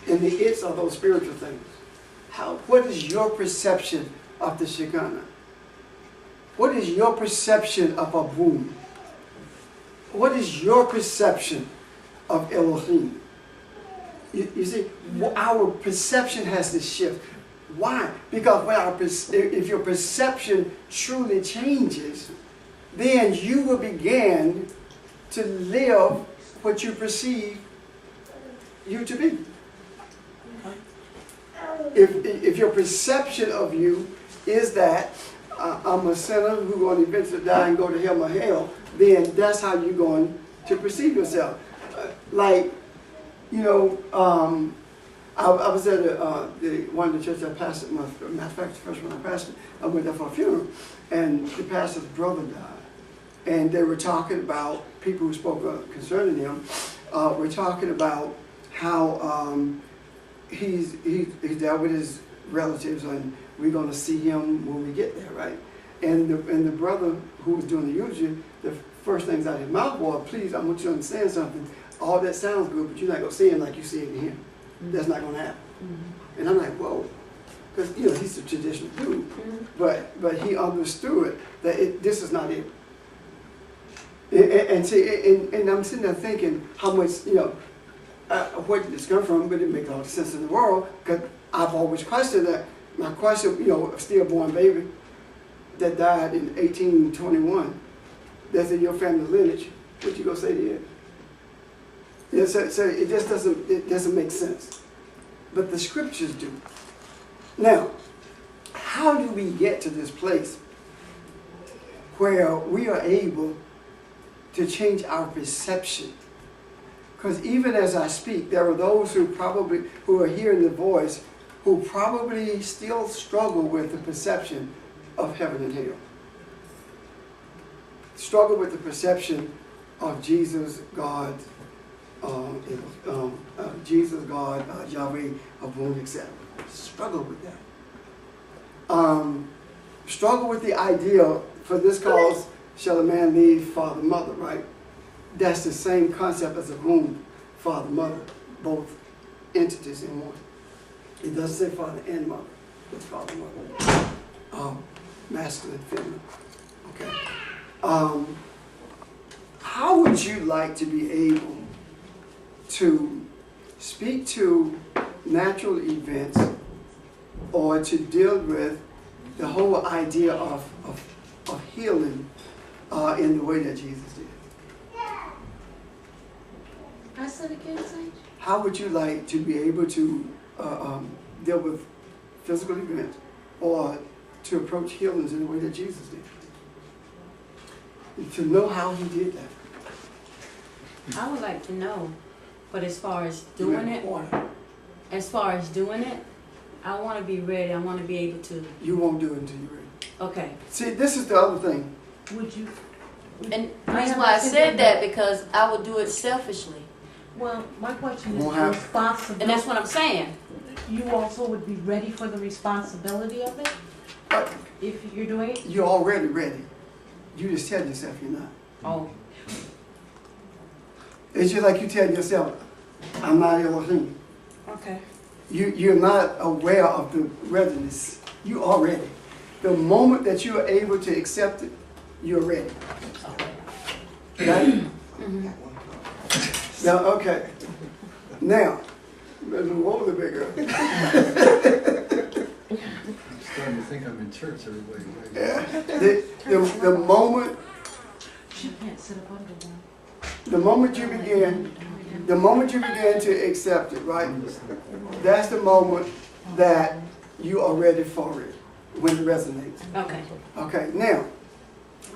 And the it's are those spiritual things. What is your perception of the Shekinah? What is your perception of Abun? What is your perception of Elohim? You see, our perception has to shift. Why? Because when if your perception truly changes, then you will begin to live what you perceive you to be. If your perception of you is that I'm a sinner who's going to eventually die and go to hell or hell, then that's how you're going to perceive yourself. I was at one of the churches I pastored. Matter of fact, the first one I pastored, I went there for a funeral, and the pastor's brother died. And they were talking about, people who spoke concerning him, were talking about how he's there with his relatives, and we're going to see him when we get there, right? And the brother who was doing the eulogy, the first things out of his mouth was, please, I want you to understand something. All that sounds good, but you're not going to see him like you see it in him. That's not going to happen. Mm-hmm. And I'm like, whoa. Because, he's a traditional dude. Mm-hmm. But he understood that this is not it. And I'm sitting there thinking how much, where did this come from? But it makes all the sense in the world, because I've always questioned that. My question, a stillborn baby that died in 1821, that's in your family lineage, what you going to say to it? Yeah, so it just doesn't make sense. But the scriptures do. Now, how do we get to this place where we are able to change our perception? Because even as I speak, there are those who are hearing the voice who probably still struggle with the perception of heaven and hell. Struggle with the perception of Jesus, God, Jesus, God, Yahweh, Abun, etc. Struggle with that. Struggle with the idea, for this cause shall a man leave father and mother, right? That's the same concept as Abun, father, mother, both entities in one. It doesn't say father and mother, it's father and mother. Masculine, feminine. Okay. How would you like to be able to speak to natural events or to deal with the whole idea of healing in the way that Jesus did? I said again, Sage? How would you like to be able to deal with physical events or to approach healings in the way that Jesus did. To know how he did that. I would like to know, but as far as doing it, I want to be ready. I want to be able to. You won't do it until you're ready. Okay. See, this is the other thing. Would you? And the reason why I said that because I would do it selfishly, Well, my question is Won't happen. responsibility. and that's what I'm saying. You also would be ready for the responsibility of it But if you're doing it? you're already ready. You just tell yourself you're not. Oh, It's just like you tell yourself, I'm not Elohim. okay. You're not aware of the readiness. You are ready. The moment that you are able to accept it, you're ready. Right? Now, okay. Now, better move over the bigger. I'm starting to think I'm in church, everybody. Yeah. The moment, She can't sit up under one. the moment you begin to accept it, right? That's the moment that you are ready for it when it resonates. Okay. Okay, now,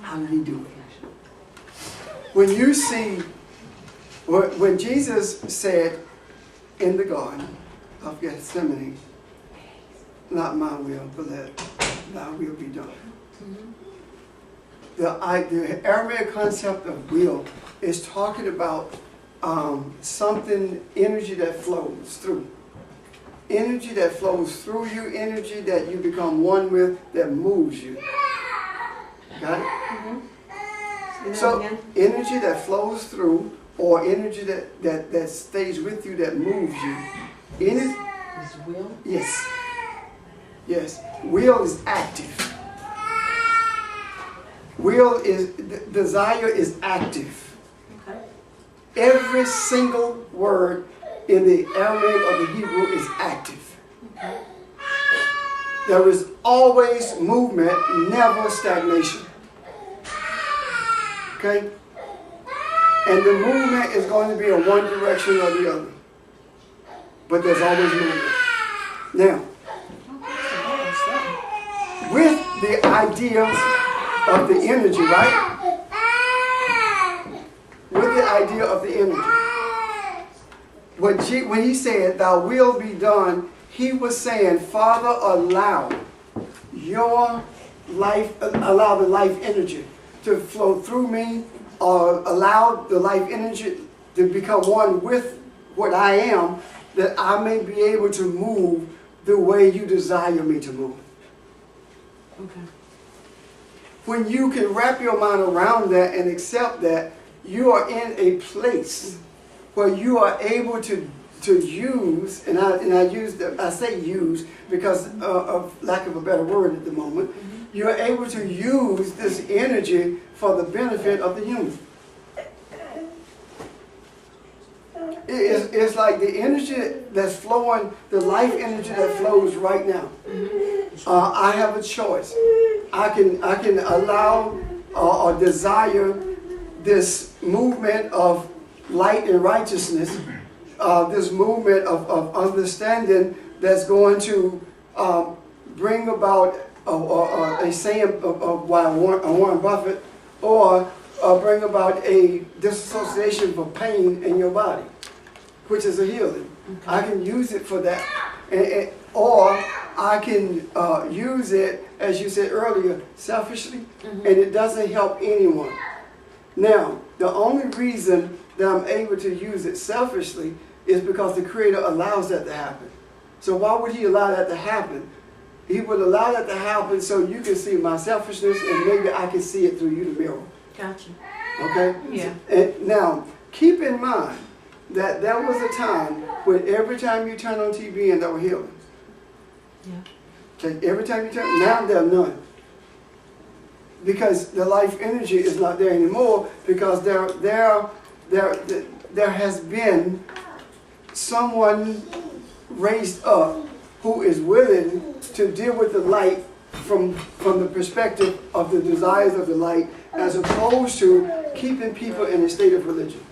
how did he do it? When you see, when Jesus said in the Garden of Gethsemane, not my will, but let thy will be done. The Aramaic concept of will is talking about something, energy that flows through. Energy that flows through you, energy that you become one with, that moves you. Got it? So, energy that flows through, or energy that stays with you, that moves you. Is will? Yes. Yes. Will is active. Desire is active. Okay. Every single word in the Aramaic or the Hebrew is active. Okay. There is always movement, never stagnation. Okay? And the movement is going to be in one direction or the other. But there's always movement. Now, with the idea of the energy, right? With the idea of the energy. When he said, thy will be done, he was saying, Father, allow your life, allow the life energy to flow through me, or allow the life energy to become one with what I am, that I may be able to move the way you desire me to move. Okay. When you can wrap your mind around that and accept that, you are in a place where you are able to use, and I say use because of lack of a better word at the moment, you are able to use this energy for the benefit of the human. It's like the energy that's flowing, the life energy that flows right now. I have a choice. I can allow or desire this movement of light and righteousness, this movement of understanding that's going to bring about a saying of Warren Buffett, or bring about a disassociation for pain in your body, which is a healing. Okay. I can use it for that, or I can use it, as you said earlier, selfishly, and it doesn't help anyone. Now, the only reason that I'm able to use it selfishly is because the Creator allows that to happen. So why would He allow that to happen? He would allow that to happen so you can see my selfishness, and maybe I can see it through you, the mirror. Gotcha. Okay? Yeah. And now, keep in mind that there was a time when every time you turn on TV and there were healings. Yeah. Okay, every time you turn, now there are none. Because the life energy is not there anymore, because there has been someone raised up who is willing to deal with the light from the perspective of the desires of the light, as opposed to keeping people in a state of religion.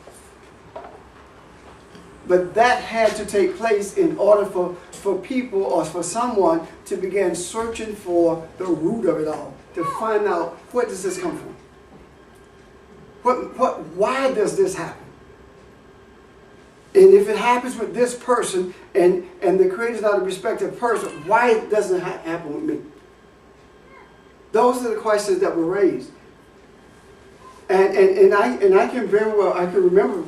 But that had to take place in order for for people or for someone to begin searching for the root of it all, to find out, where does this come from? Why does this happen? And if it happens with this person, and the Creator's not a respected person, why doesn't it happen with me? Those are the questions that were raised. And I can remember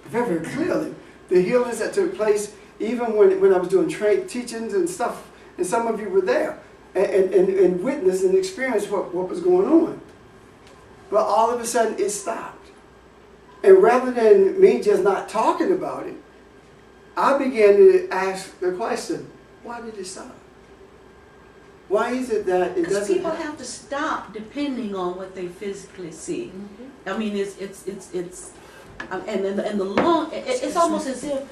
very, very clearly the healings that took place even when I was doing teachings and stuff, and some of you were there and witnessed and experienced what was going on. But all of a sudden it stopped. And rather than me just not talking about it, I began to ask the question, why did it stop? Why is it that it Because doesn't people happen? have to stop depending on what they physically see. I mean, it's almost as if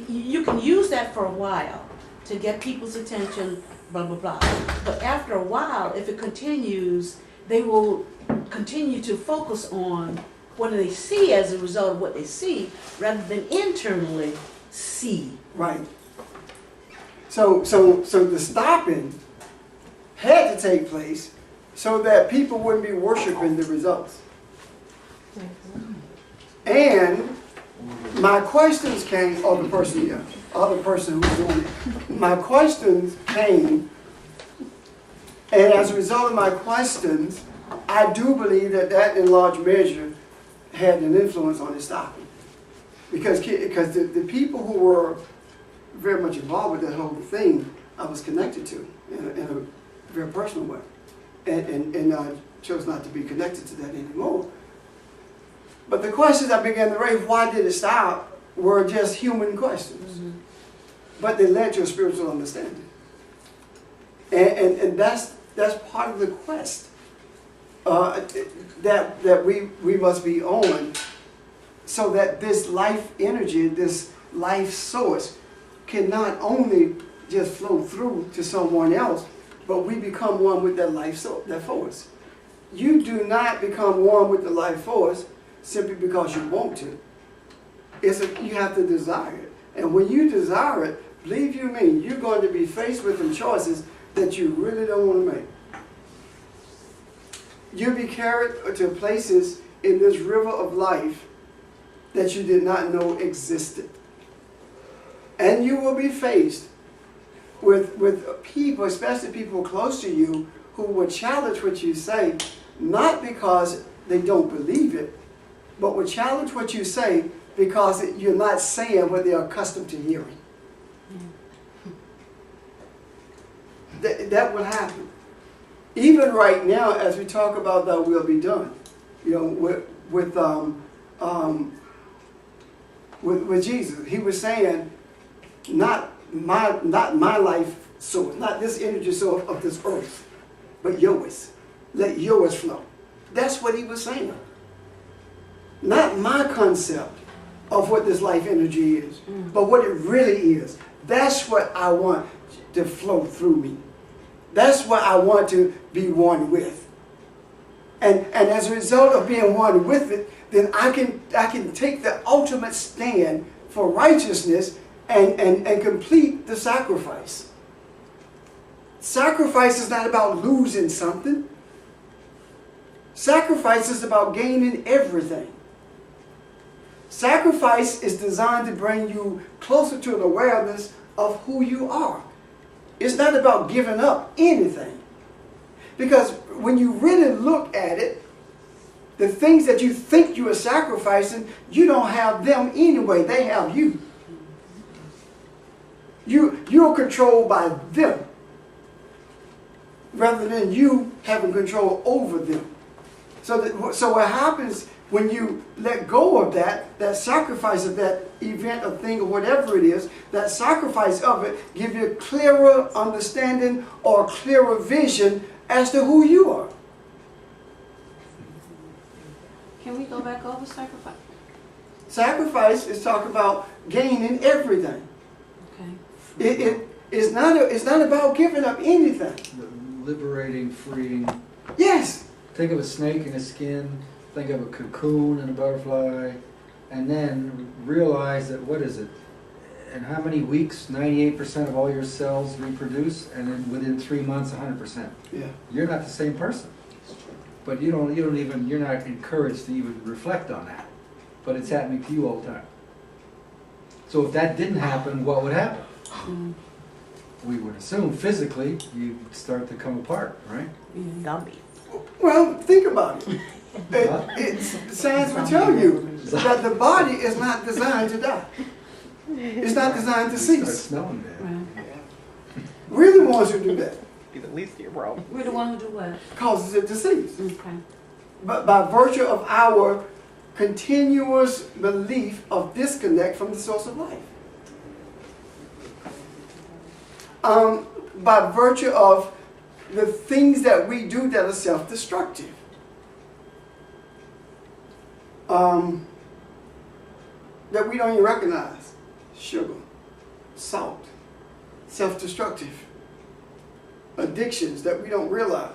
you can use that for a while to get people's attention, blah, blah, blah. But after a while, if it continues, they will continue to focus on what they see as a result of what they see, rather than internally see. Right. So the stopping had to take place so that people wouldn't be worshiping the results. And my questions came, or the person who's doing it. My questions came, and as a result of my questions, I do believe that in large measure had an influence on it stopping. Because the people who were very much involved with that whole thing, I was connected to in a very personal way. And I chose not to be connected to that anymore. But the questions I began to raise, why did it stop, were just human questions. Mm-hmm. But they led to a spiritual understanding. And that's part of the quest that we must be on, so that this life energy, this life source, can not only just flow through to someone else, but we become one with that life source, that force. You do not become one with the life force simply because you want to. You have to desire it. And when you desire it, believe you me, you're going to be faced with some choices that you really don't want to make. You'll be carried to places in this river of life that you did not know existed. And you will be faced with people, especially people close to you, who will challenge what you say, not because they don't believe it, but will challenge what you say because you're not saying what they're accustomed to hearing. That will happen. Even right now, as we talk about "Thy will be done," you know, with Jesus, he was saying, not my life source, not this energy source of this earth, but yours. Let yours flow. That's what he was saying. Not my concept of what this life energy is, but what it really is. That's what I want to flow through me. That's what I want to be one with. And as a result of being one with it, then I can take the ultimate stand for righteousness and complete the sacrifice. Sacrifice is not about losing something. Sacrifice is about gaining everything. Sacrifice is designed to bring you closer to an awareness of who you are. It's not about giving up anything. Because when you really look at it, the things that you think you are sacrificing, you don't have them anyway. They have you. You're controlled by them, rather than you having control over them. So what happens when you let go of that sacrifice of that event or thing or whatever it is, that sacrifice of it gives you a clearer understanding or a clearer vision as to who you are. Can we go back over sacrifice? Sacrifice is talking about gaining everything. Okay. It's not about giving up anything. Liberating, freeing. Yes. Think of a snake in a skin, think of a cocoon and a butterfly, and then realize that, what is it? in how many weeks 98% of all your cells reproduce, and then within 3 months 100%. Yeah. You're not the same person. But you're not encouraged to even reflect on that. But it's happening to you all the time. So if that didn't happen, what would happen? Mm. We would assume physically you start to come apart, right? Zombies. Well, think about it. Science will tell you that the body is not designed to die. It's not designed to It starts cease. snowing there. Right. We're the ones who do that. Be the least of your problem. We're the one who do what? Causes it to cease. Okay. But by virtue of our continuous belief of disconnect from the source of life. By virtue of the things that we do that are self-destructive. That we don't even recognize. Sugar, salt, self-destructive. Addictions that we don't realize.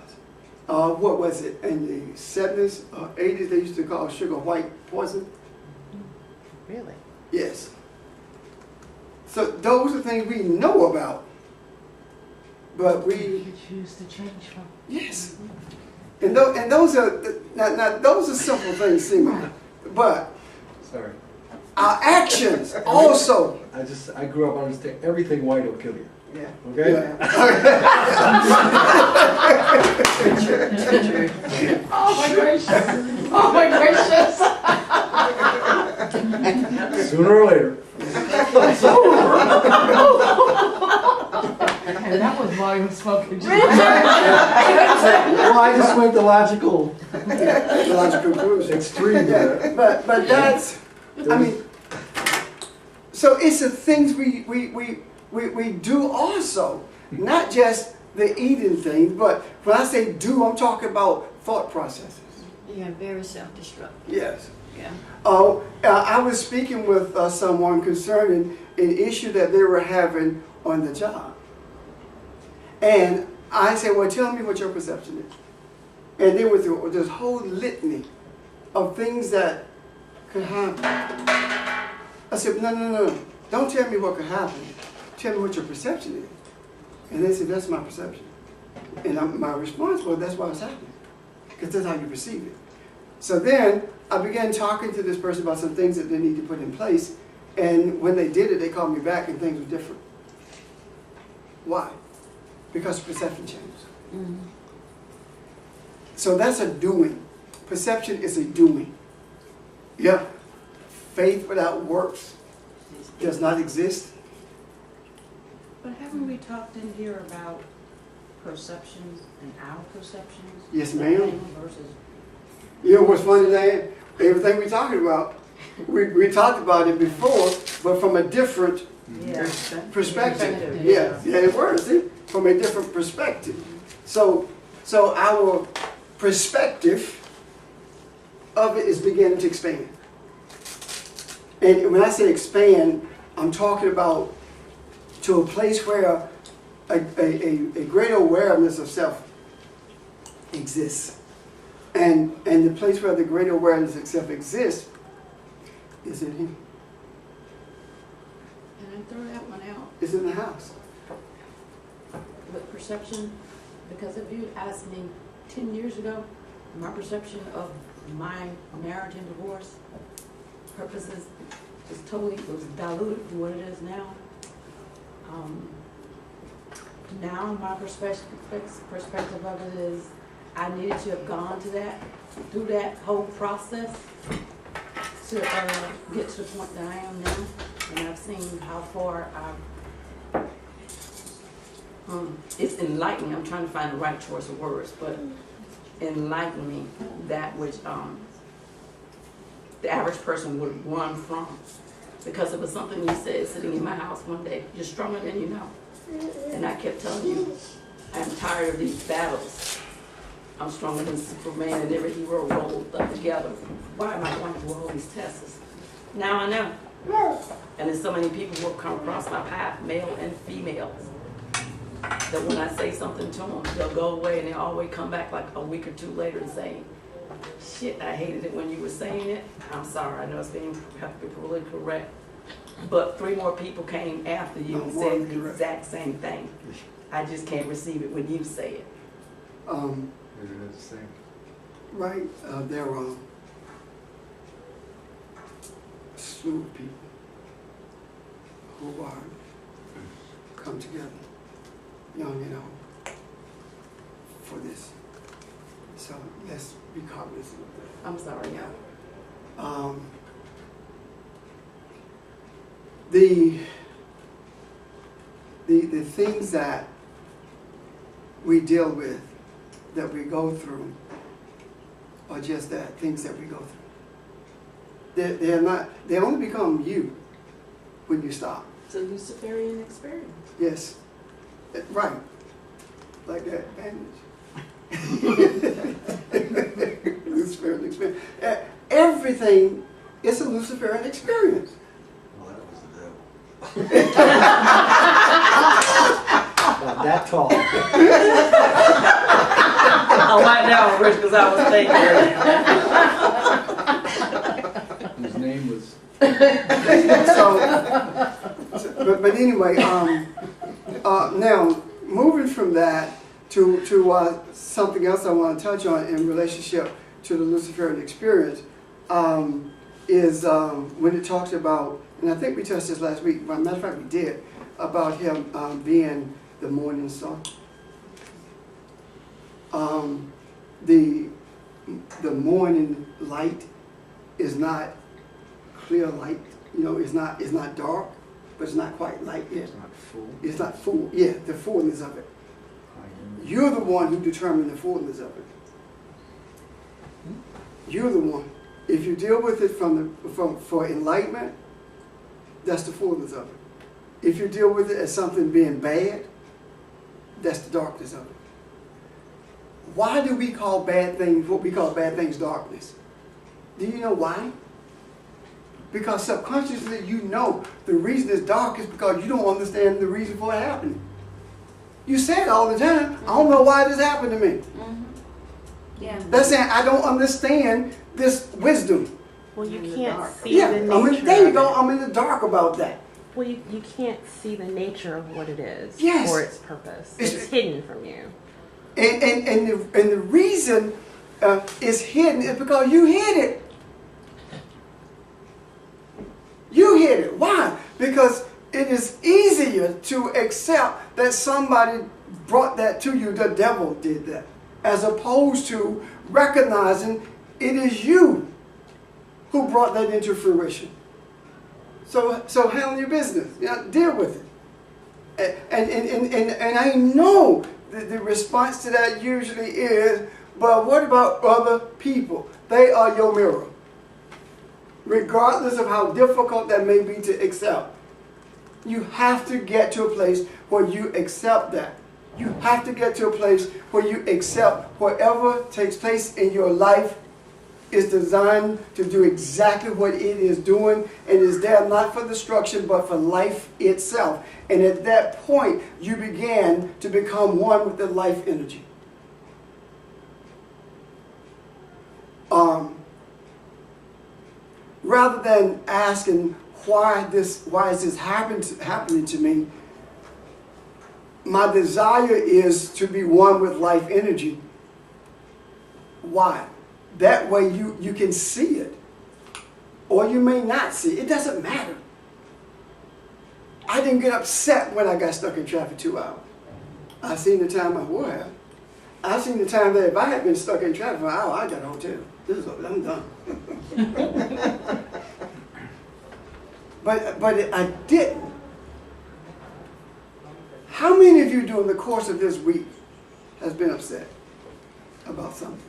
What was it? In the 70s or 80s, they used to call sugar white poison. Really? Yes. So those are things we know about. But We we, could choose to change from. yes. And those are, now those are simple things, seemingly. But Sorry. our actions also. I grew up understanding everything white will kill you. Yeah. Okay? Oh my gracious. Oh my gracious. Sooner or later. And that was volume spoken. Well, I just went the logical Logical conclusion. extreme Yeah, there. but that's, I mean, so it's the things we do also, not just the eating thing, but when I say do, I'm talking about thought processes. Yeah, very self-destructive. Yes. Yeah. I was speaking with someone concerning an issue that they were having on the job. And I said, well, tell me what your perception is. And then with this whole litany of things that could happen. I said, no. Don't tell me what could happen. Tell me what your perception is. And they said, that's my perception. And my response was, that's why it's happening. Because that's how you perceive it. So then I began talking to this person about some things that they need to put in place. And when they did it, they called me back and things were different. Why? Because perception changed. Mm-hmm. So that's a doing. Perception is a doing. Yeah. Faith without works does not exist. But haven't we talked in here about perceptions and our perceptions? Yes, ma'am. Versus. You know what's funny, Dan? Everything we're talking about, we talked about it before, but from a different perspective. Yeah, it was, see? From a different perspective. So our perspective of it is beginning to expand. And when I say expand, I'm talking about to a place where a greater awareness of self exists. And the place where the greater awareness of self exists is in Him. And I throw that one out It's in the house. with perception, because if you asked me 10 years ago, my perception of my marriage and divorce purposes was diluted to what it is now. Now my perspective of it is I needed to have gone through that whole process to get to the point that I am now, and I've seen how far It's enlightening. I'm trying to find the right choice of words, but enlightening that which the average person would run from. Because it was something you said sitting in my house one day, you're stronger than you know. And I kept telling you, I'm tired of these battles. I'm stronger than Superman and every hero rolled up together. Why am I going through all these tests? Now I know. And there's so many people who have come across my path, male and females, that when I say something to them, they'll go away and they'll always come back like a week or two later and say, shit, I hated it when you were saying it. I'm sorry, I know it's have to be politically correct. but 3 more people came after you and No, said you're the right. exact same thing. I just can't receive it when you say it. Maybe that's the same. Right, there are a slew of people who are come together, young and old, for this. So let's be cognizant of that. I'm sorry, y'all. The things that we deal with, that we go through, are just that, things that we go through. They're not, they only become you when you stop. It's a Luciferian experience. Yes, right, like that bandage. Luciferian experience. Everything is a Luciferian experience. Well, that was the devil. Not that tall. I went down, Rich, because I was thinking. His name was. But anyway, now moving from that to something else I want to touch on in relationship to the Luciferian experience is when it talks about, and I think we touched this last week, but matter of fact we did, about him being the morning star. The morning light is not clear light, you know, it's not dark, but it's not quite light yet. It's not full. It's not full, yeah, the fullness of it. You're the one who determines the fullness of it. You're the one. If you deal with it for enlightenment, that's the fullness of it. If you deal with it as something being bad, that's the darkness of it. Why do we call bad things, what we call bad things, darkness? Do you know why? Because subconsciously you know the reason it's dark is because you don't understand the reason for it happening. You say it all the time, I don't know why this happened to me. Yeah. That's saying I don't understand this wisdom. Well, you In the can't dark. see Yeah, the nature there you of go, it. I'm in the dark about that. Well, you can't see the nature of what it is Yes. or its purpose. It's- It's hidden from you. And the reason it's hidden is because you hid it. You hid it. Why? Because it is easier to accept that somebody brought that to you, the devil did that, as opposed to recognizing it is you who brought that into fruition. So handle your business. Deal with it. And I know that the response to that usually is, but what about other people? They are your mirror. Regardless of how difficult that may be to accept. You have to get to a place where you accept that. You have to get to a place where you accept whatever takes place in your life is designed to do exactly what it is doing and is there not for destruction but for life itself. And at that point, you begin to become one with the life energy. Rather than asking why is this happening to me, my desire is to be one with life energy. Why? That way you can see it. Or you may not see it. It doesn't matter. I didn't get upset when I got stuck in traffic 2 hours. I seen the time I would have. I seen the time that if I had been stuck in traffic for an hour, I got a hotel. I'm done. But I didn't. How many of you during the course of this week has been upset about something?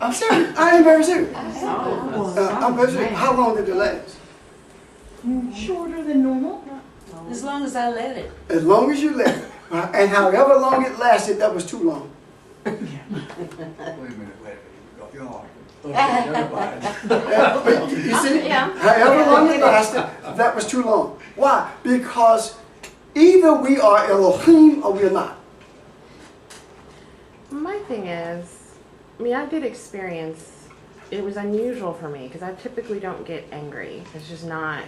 I'm serious. I am very serious. I'm very serious. How long did it last? Shorter than normal. As long as I let it. As long as you let it. And however long it lasted, that was too long. Wait a minute, y'all. Everybody. But you see, Yeah. however long it lasted, that was too long. Why? Because either we are Elohim or we're not. My thing is, I mean, I did experience it was unusual for me because I typically don't get angry. It's just not.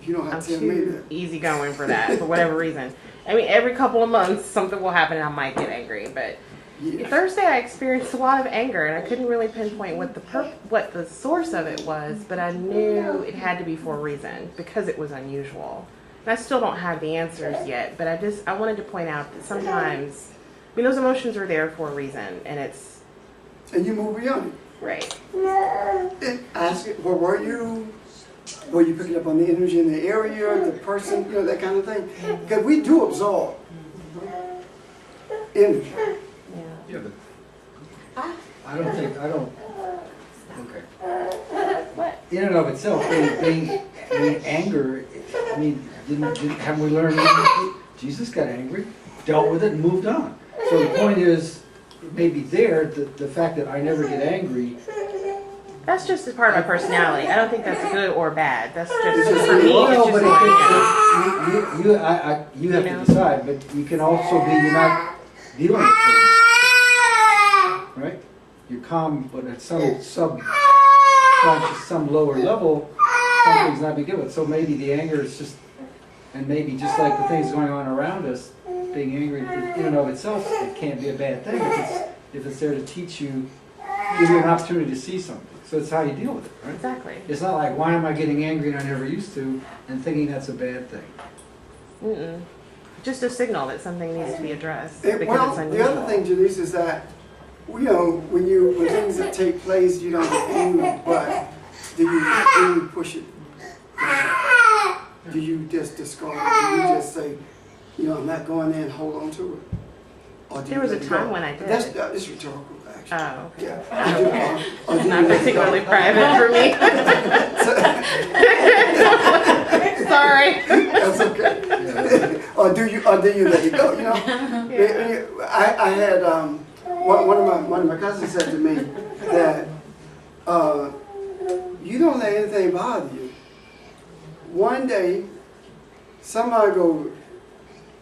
You don't I'm have to tell me too that. easygoing for that for whatever reason. I mean, every couple of months something will happen and I might get angry. But Yeah. Thursday I experienced a lot of anger and I couldn't really pinpoint what the source of it was, but I knew it had to be for a reason because it was unusual. And I still don't have the answers yet, but I wanted to point out that sometimes, I mean, those emotions are there for a reason, and it's And you move beyond it. right. And ask it, well, were you picking up on the energy in the area, the person, that kind of thing? Because we do absorb energy. Yeah. Yeah, but I don't, okay. What? In and of itself, being anger, I mean, haven't we learned Jesus got angry, dealt with it, and moved on. So the point is, maybe the fact that I never get angry, That's just a part of my personality. I don't think that's good or bad. That's It's just just for me. well, It's no, just but who I am. you have You know? to decide, but you can also be you're not dealing with things, right? You're calm, but at some subconscious, some lower level, something's not being given. So maybe the anger is just, and maybe just like the things going on around us, being angry in and of itself, it can't be a bad thing if it's there to teach you, give you an opportunity to see something. So it's how you deal with it, right? Exactly. It's not like, why am I getting angry and I never used to, and thinking that's a bad thing. Mm-mm. Just a signal that something needs to be addressed Well, because it's unusual. the other thing, Janice, is that, when things that take place, you don't get angry, but do you push it? Do you just discard it? Do you just say, I'm not going there and hold on to it? Or do There you was a let it time go? when I did. That's rhetorical, actually. Oh, okay. Yeah. Or do you Not let it go? particularly private for me. Sorry. That's okay. or do you let it go? I had one of my cousins said to me that you don't let anything bother you. One day, somebody go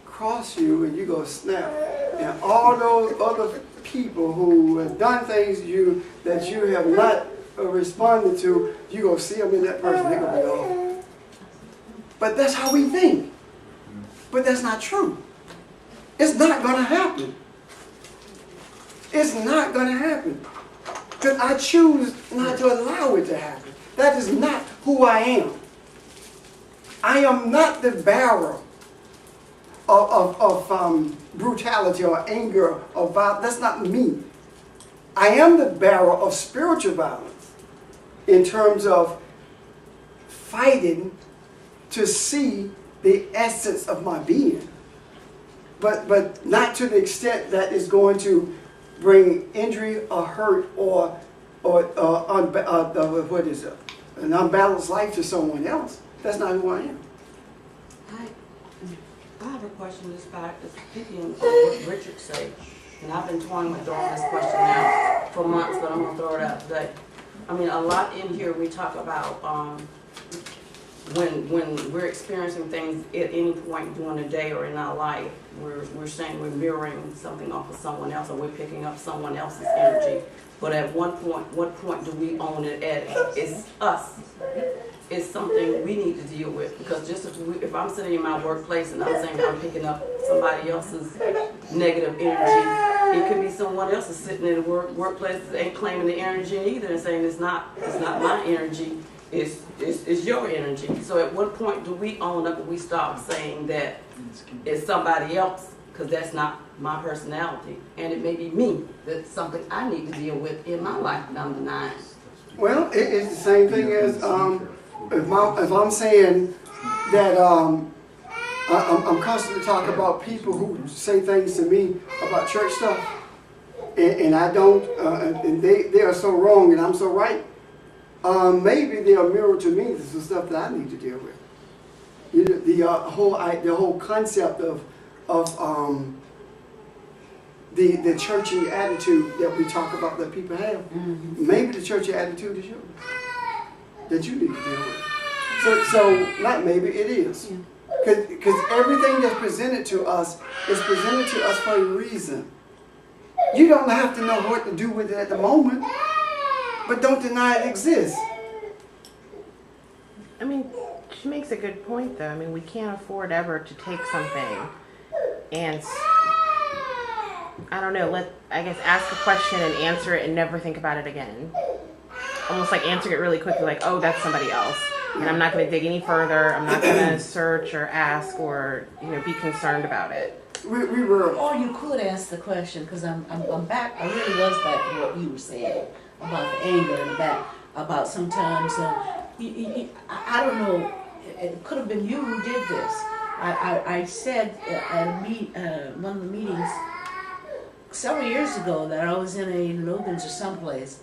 cross you and you go snap, and all those other people who have done things that you have not responded to, you go see them in that person, they're gonna be off. But that's how we think. But that's not true. It's not going to happen. It's not going to happen. Because I choose not to allow it to happen. That is not who I am. I am not the bearer of brutality or anger or violence. That's not me. I am the bearer of spiritual violence in terms of fighting to see the essence of my being, but not to the extent that is going to bring injury or hurt or what is it? An unbalanced life to someone else. That's not who I am. I have a question that's back, it's speaking of what Richard said, and I've been toying with throwing this question out for months, but I'm gonna throw it out today. I mean, a lot in here we talk about when we're experiencing things at any point during the day or in our life, we're saying we're mirroring something off of someone else, or we're picking up someone else's energy. But at what point do we own it as it's us? It's something we need to deal with, because just if I'm sitting in my workplace and I'm saying I'm picking up somebody else's negative energy, it could be someone else is sitting in the workplace that ain't claiming the energy either and saying it's not my energy. It's your energy. So at what point do we own up and we stop saying that it's somebody else, because that's not my personality, and it may be me, that's something I need to deal with in my life down the line. Well, it's the same thing as if I'm saying that I'm constantly talking about people who say things to me about church stuff, and I don't, and they are so wrong and I'm so right. Maybe they're a mirror to me. This is stuff that I need to deal with. The whole concept of the churchy attitude that we talk about that people have. Mm-hmm. Maybe the churchy attitude is yours that you need to deal with. So not maybe, it is. Because everything that's presented to us is presented to us for a reason. You don't have to know what to do with it at the moment. but don't deny it exists. I mean, she makes a good point, though. I mean, we can't afford ever to take something and, I don't know, I guess, ask a question and answer it and never think about it again. Almost like answering it really quickly, like, oh, that's somebody else. And I'm not going to dig any further. I'm not going to search or ask or, be concerned about it. We were, Or you could ask the question, because I'm back, I really was back to what you were saying about the anger and back, about sometimes, I don't know, it could have been you who did this. I said at one of the meetings several years ago that I was in a Logan's or someplace,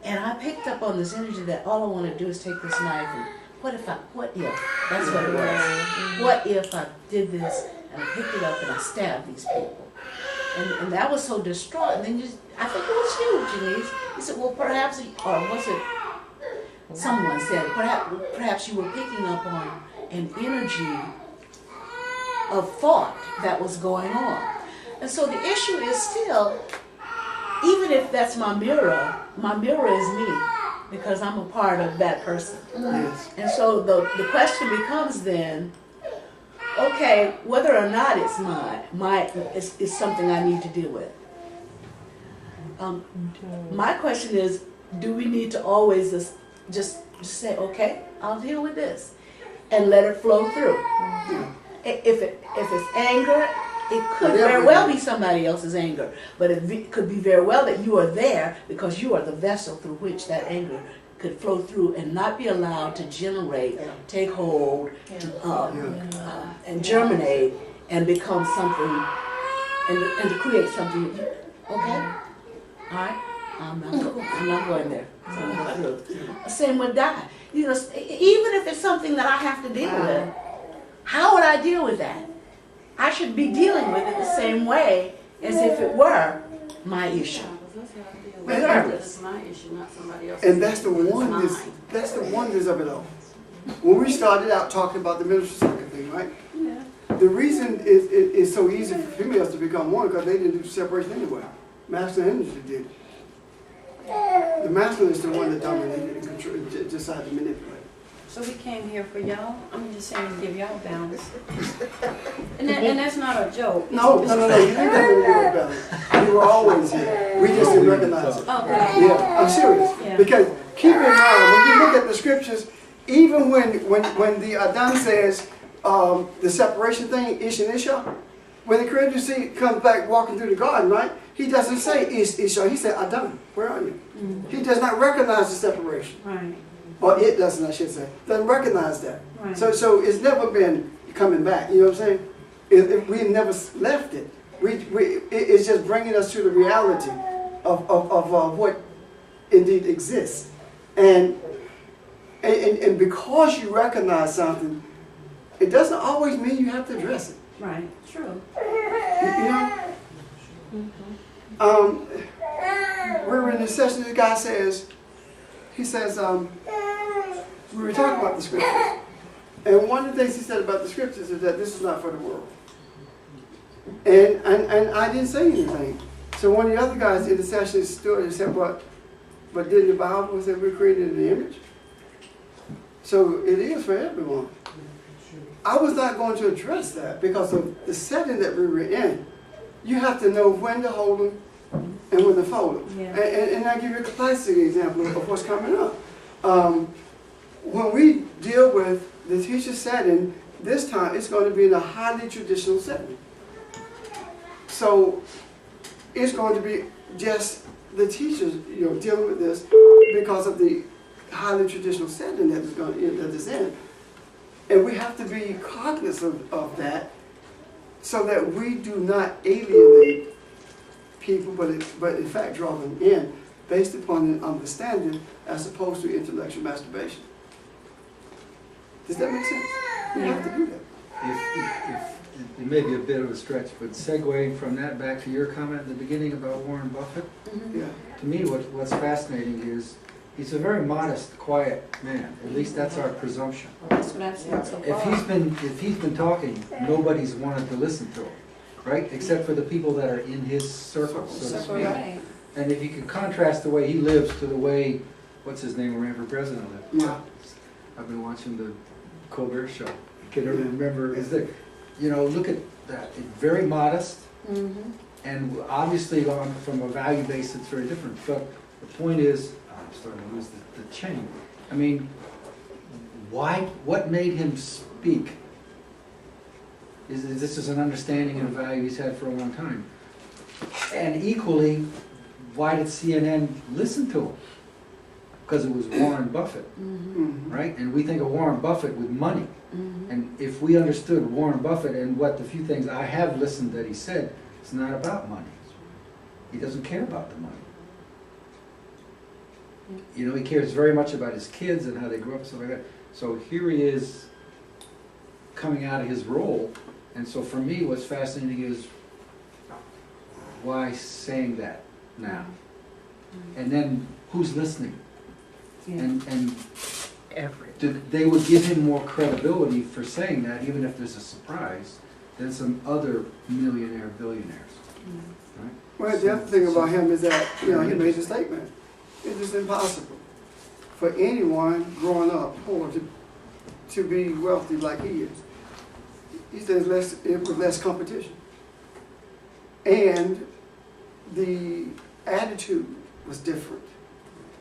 and I picked up on this energy that all I want to do is take this knife and what if, that's what it was. What if I did this and I picked it up and I stabbed these people? And that was so distraught. And then I think it was you, Janice. You said, well, perhaps, or was it someone said, perhaps you were picking up on an energy of thought that was going on. And so the issue is still, even if that's my mirror is me, because I'm a part of that person. yes. And so the question becomes then, okay, whether or not it's is something I need to deal with. My question is, do we need to always just say, okay, I'll deal with this, and let it flow through? If it's anger, it could very well be somebody else's anger, but it could be very well that you are there because you are the vessel through which that anger could flow through and not be allowed to generate, take hold, and germinate and become something, and to create something. Okay, all right, I'm not going there. So I'm not through. Same with die. Even if it's something that I have to deal with, how would I deal with that? I should be dealing with it the same way as if it were my issue. Regardless, it's my issue, not somebody else's. And that's the wonders of it all. When we started out talking about the ministry circuit thing, right? Yeah. The reason it's so easy for females to become one because they didn't do separation anyway. Masculine energy did. The masculine is the one that dominated and controlled, decided to manipulate. So we came here for y'all. I'm just saying to give y'all balance. And that's not a joke. No. You didn't come here to give us balance. You were always here. We just didn't recognize it. Okay. Yeah, I'm serious. Yeah. Because keep in mind, when you look at the scriptures, even when the Adam says the separation thing, Ish and Isha, when the creator comes back walking through the garden, right? He doesn't say Ish, Isha. He said Adam, where are you? Mm-hmm. He does not recognize the separation. Right. Or it doesn't, I should say. Doesn't recognize that. Right. So it's never been coming back. You know what I'm saying? We never left it. It's just bringing us to the reality of what indeed exists. And because you recognize something, it doesn't always mean you have to address it. Right. True. You know? We were in a session, the guy says, we were talking about the scriptures. And one of the things he said about the scriptures is that this is not for the world. And I didn't say anything. So one of the other guys in the session stood and said, but didn't the Bible say we're created in the image? So it is for everyone. I was not going to address that because of the setting that we were in. You have to know when to hold them and when to fold them. Yeah. And I'll give you a classic example of what's coming up. When we deal with the teacher setting, this time it's going to be in a highly traditional setting. So it's going to be just the teachers, dealing with this because of the highly traditional setting that is in. And we have to be cognizant of that so that we do not alienate people, but in fact draw them in based upon an understanding as opposed to intellectual masturbation. Does that make sense? We have to do that. If it may be a bit of a stretch, but segueing from that back to your comment at the beginning about Warren Buffett, Yeah. to me what's fascinating is he's a very modest, quiet man. At least that's our presumption. That's what I've said so If far. he's been talking, nobody's wanted to listen to him, right? Except for the people that are in his circle, so to speak. Right. And if you could contrast the way he lives to the way, what's his name, ran for president lived. Yeah. I've been watching the Colbert Show. I can't even remember, is there, you know, look at that, it's very modest, and obviously from a value base, it's very different. But the point is, I'm starting to lose the chain. I mean, what made him speak? This is an understanding and a value he's had for a long time. And equally, why did CNN listen to him? Because it was Warren Buffett, right? And we think of Warren Buffett with money. And if we understood Warren Buffett and what the few things I have listened that he said, it's not about money. He doesn't care about the money. You know, he cares very much about his kids and how they grew up and stuff like that. So here he is coming out of his role. And so for me, what's fascinating is why saying that now? And then who's listening? And they would give him more credibility for saying that, even if there's a surprise, than some other millionaire billionaires. Right? Well, the other thing about him is that, you know, he made a statement. It is impossible for anyone growing up poor to be wealthy like he is. He says it was less competition. And the attitude was different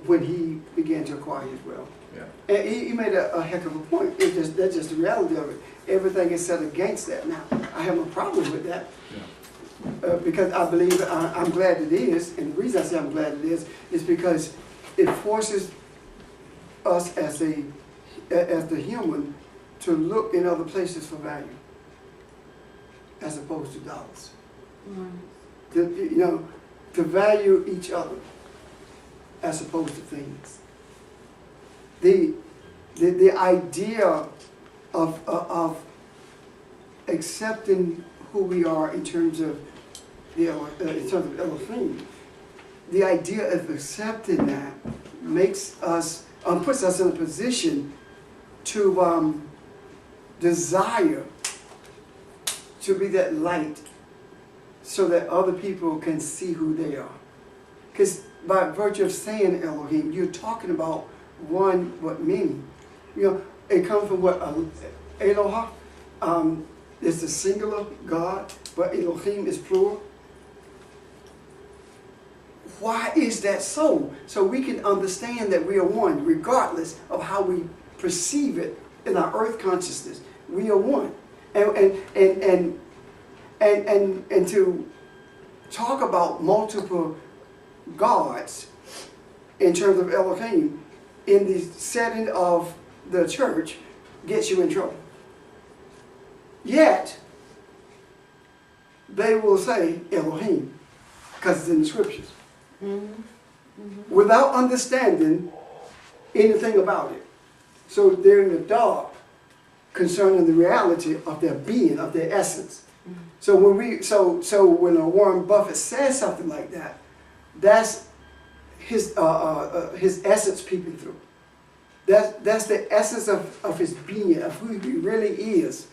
when he began to acquire his wealth. Yeah. And he made a heck of a point. That's just the reality of it. Everything is set against that now. I have no problem with that. Yeah. Because I believe, I'm glad it is, and the reason I say I'm glad it is because it forces us as the human to look in other places for value, as opposed to dollars. To value each other as opposed to things. The idea of accepting who we are in terms of Elohim, the idea of accepting that makes us puts us in a position to desire to be that light, so that other people can see who they are. Because by virtue of saying Elohim, you're talking about one, what many. You know, it comes from what Eloha is the singular God, but Elohim is plural. Why is that so? So we can understand that we are one, regardless of how we perceive it in our earth consciousness. We are one, and to talk about multiple gods in terms of Elohim in the setting of the church gets you in trouble. Yet they will say Elohim because it's in the scriptures. Without understanding anything about it. So they're in the dark concerning the reality of their being, of their essence. So when a Warren Buffett says something like that, that's his essence peeping through. That's the essence of his being, of who he really is.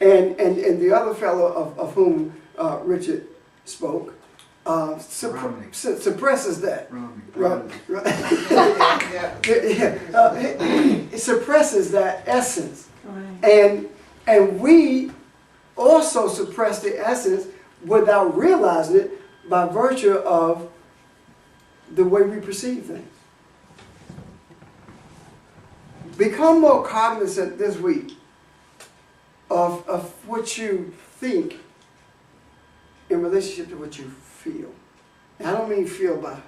And the other fellow of whom Richard spoke suppresses that. It suppresses that essence. And we also suppress the essence without realizing it by virtue of the way we perceive things. Become more cognizant this week of what you think in relationship to what you feel. And I don't mean feel by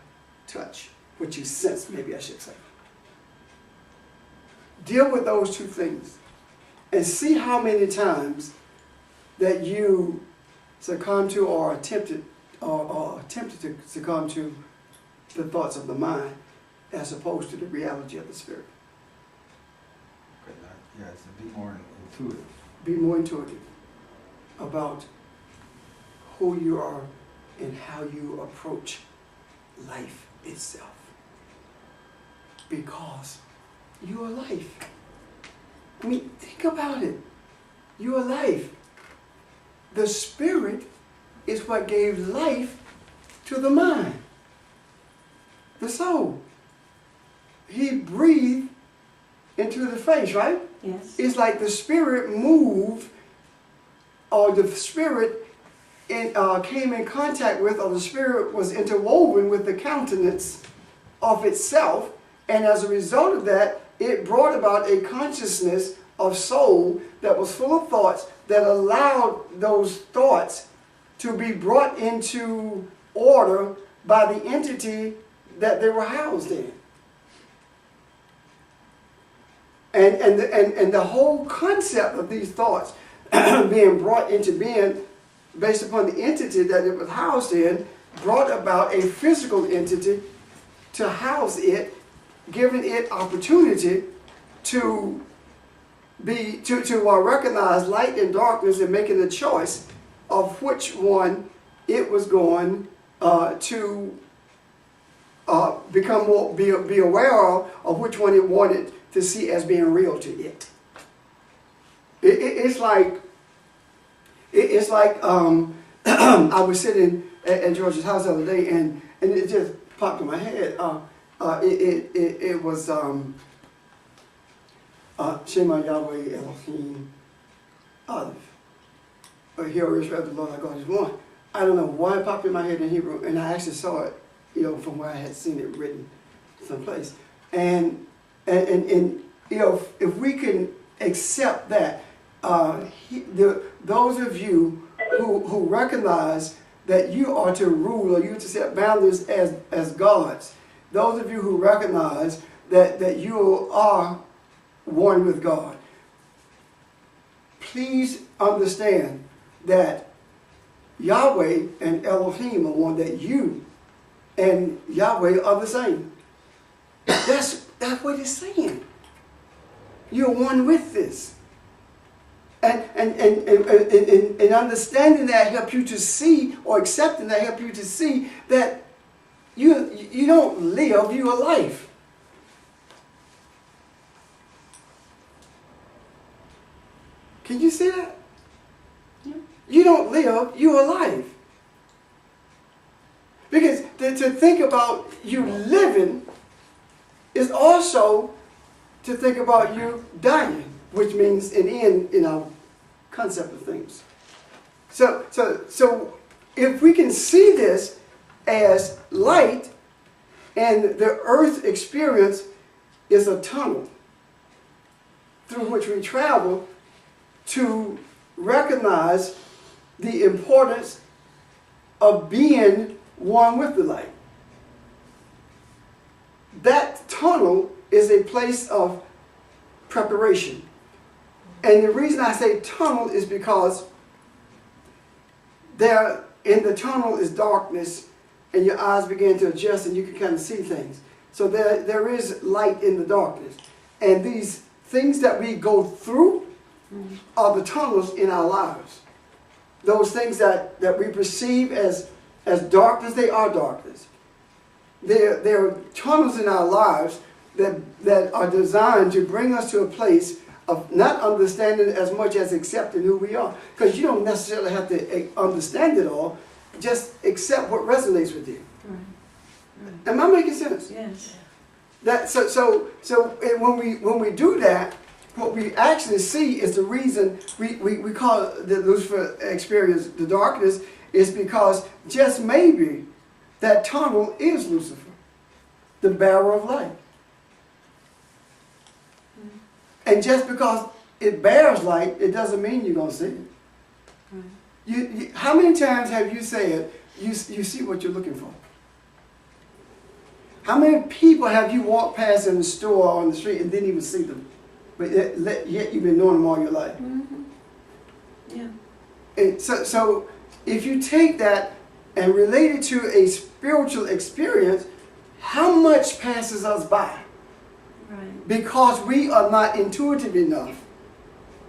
touch, what you sense, maybe I should say. Deal with those two things and see how many times that you succumb to or attempted to succumb to the thoughts of the mind as opposed to the reality of the spirit. Yeah, it's to be more intuitive. Be more intuitive about who you are and how you approach life itself. Because you are life. I mean, think about it. You are life. The spirit is what gave life to the mind. the soul. He breathed into the face, right? Yes. It's like the spirit moved, or the spirit came in contact with, or the spirit was interwoven with the countenance of itself, and as a result of that, it brought about a consciousness of soul that was full of thoughts that allowed those thoughts to be brought into order by the entity that they were housed in. And the whole concept of these thoughts being brought into being based upon the entity that it was housed in brought about a physical entity to house it, giving it opportunity to recognize light and darkness and making the choice of which one it was going to become more, be aware of which one it wanted to see as being real to it. It's like I was sitting at George's house the other day, and it just popped in my head. It was Shema Yahweh Elohim Aleph. Hear Israel, the Lord our God is one. I don't know why it popped in my head in Hebrew, and I actually saw it, from where I had seen it written someplace. And if we can accept that, those of you who recognize that you are to rule, or you to set boundaries as gods, those of you who recognize that you are one with God, please understand that Yahweh and Elohim are one, that you and Yahweh are the same. That's what it's saying. You're one with this. And understanding that help you to see, or accepting that help you to see that you don't live, you are life. Can you see that? Yeah. You don't live, you are life. Because to think about you living is also to think about you dying, which means an end in our concept of things. So if we can see this as light, and the earth experience is a tunnel through which we travel to recognize the importance of being one with the light. That tunnel is a place of preparation. And the reason I say tunnel is because there in the tunnel is darkness, and your eyes begin to adjust and you can kind of see things. So there is light in the darkness. And these things that we go through are the tunnels in our lives. Those things that we perceive as darkness, they are darkness. There are tunnels in our lives that are designed to bring us to a place of not understanding as much as accepting who we are. Because you don't necessarily have to understand it all. Just accept what resonates with you. Right. Am I making sense? Yes. So when we do that, what we actually see is the reason we call the Lucifer experience the darkness is because just maybe that tunnel is Lucifer, the bearer of light. And just because it bears light, it doesn't mean you're going to see it. Right. How many times have you said you see what you're looking for? How many people have you walked past in the store or on the street and didn't even see them? But yet you've been knowing them all your life. Mm-hmm. Yeah. And so if you take that and relate it to a spiritual experience, how much passes us by? Right. Because we are not intuitive enough,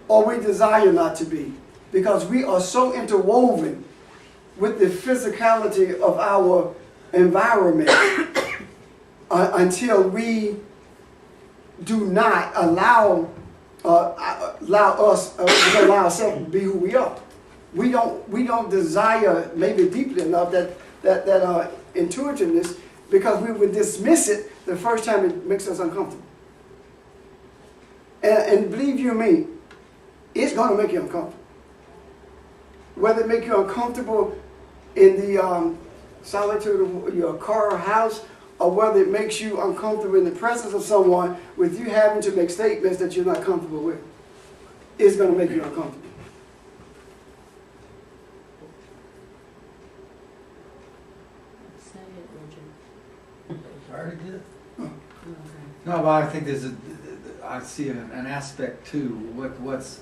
or we desire not to be, because we are so interwoven with the physicality of our environment until we do not allow ourselves to be who we are. We don't desire maybe deeply enough that intuitiveness because we would dismiss it the first time it makes us uncomfortable. And believe you me, it's going to make you uncomfortable. Whether it make you uncomfortable in the solitude of your car or house, or whether it makes you uncomfortable in the presence of someone with you having to make statements that you're not comfortable with, it's going to make you uncomfortable. Say it, Roger. Already did. Okay. No, but I think I see an aspect too. What's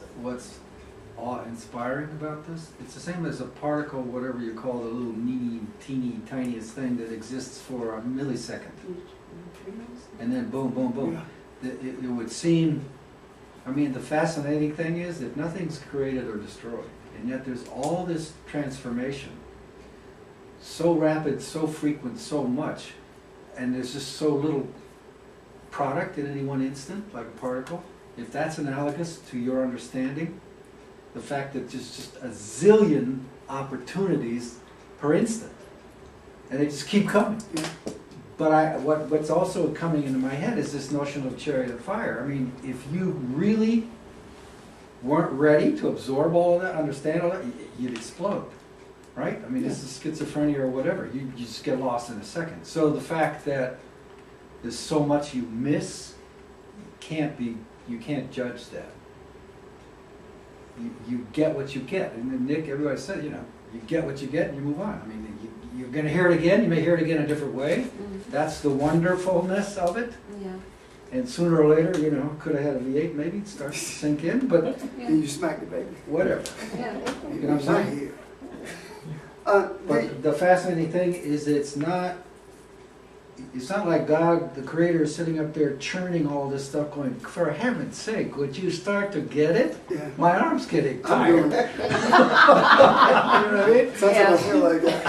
awe-inspiring about this? It's the same as a particle, whatever you call the little teeny tiniest thing that exists for a millisecond, and then boom, boom, boom. Yeah. It would seem. I mean, the fascinating thing is that nothing's created or destroyed, and yet there's all this transformation, so rapid, so frequent, so much, and there's just so little product in any one instant, like a particle. If that's analogous to your understanding, the fact that there's just a zillion opportunities per instant, and they just keep coming. Yeah. But what's also coming into my head is this notion of chariot of fire. I mean, if you really weren't ready to absorb all of that, understand all that, you'd explode, right? I mean, this is schizophrenia or whatever. You just get lost in a second. So the fact that there's so much you miss, you can't judge that. You get what you get. And then Nick, everybody said, you get what you get and you move on. I mean, you're going to hear it again. You may hear it again a different way. Mhm. That's the wonderfulness of it. Yeah. And sooner or later, could have had a V8 maybe, it starts to sink in, but And you smack the baby. whatever. Yeah. You know what I'm saying? Here. But the fascinating thing is it's not like God, the Creator, is sitting up there churning all this stuff going, for heaven's sake, would you start to get it? Yeah. My arm's getting I'm doing tired. that. You know what I mean? Sometimes I feel like that.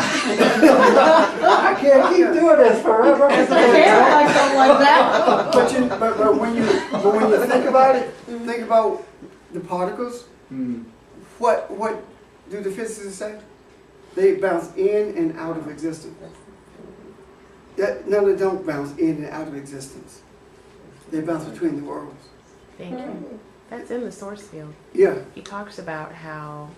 I can't keep doing this forever. like something like that. But when you think about it, think about the particles. Hmm. What do the physicists say? They bounce in and out of existence. No, they don't bounce in and out of existence. They bounce between the worlds. Thank you. That's in the source field. Yeah. He talks about how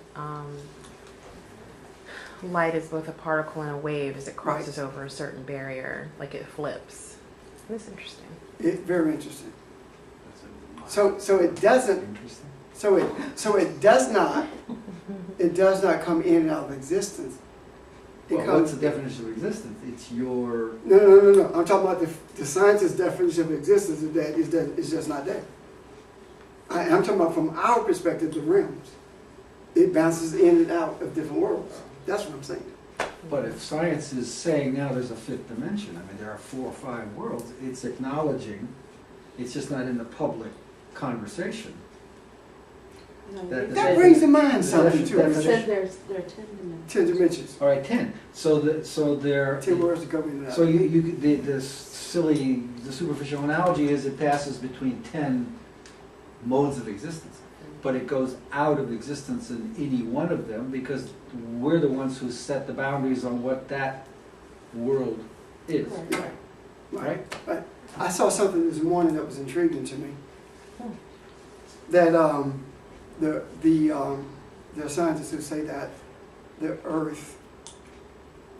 light is both a particle and a wave as it crosses over a certain barrier, like it flips. That's interesting. Very interesting. So it doesn't. Interesting. So it does not. It does not come in and out of existence. It Well, comes. what's the definition of existence? It's your... No. I'm talking about the scientist's definition of existence is that it's just not there. I'm talking about from our perspective, the realms. It bounces in and out of different worlds. That's what I'm saying. But if science is saying now there's a fifth dimension, I mean, there are 4 or 5 worlds, it's acknowledging, it's just not in the public conversation. That brings to mind something too. It says there are 10 dimensions. 10 dimensions. All right, 10. So there. 10 words to go in and out. So the superficial analogy is it passes between 10 modes of existence, but it goes out of existence in any one of them because we're the ones who set the boundaries on what that world is. Right? I saw something this morning that was intriguing to me. That there are scientists who say that the Earth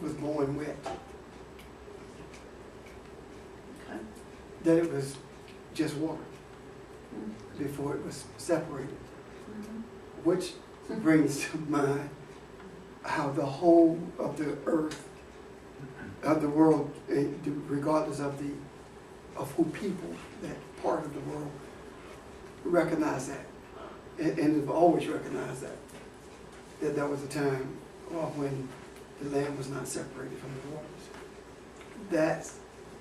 was born wet. That it was just water before it was separated. Which brings to mind how the whole of the Earth, of the world, regardless of who people, that part of the world, recognize that. And have always recognized that there was a time when the land was not separated from the waters.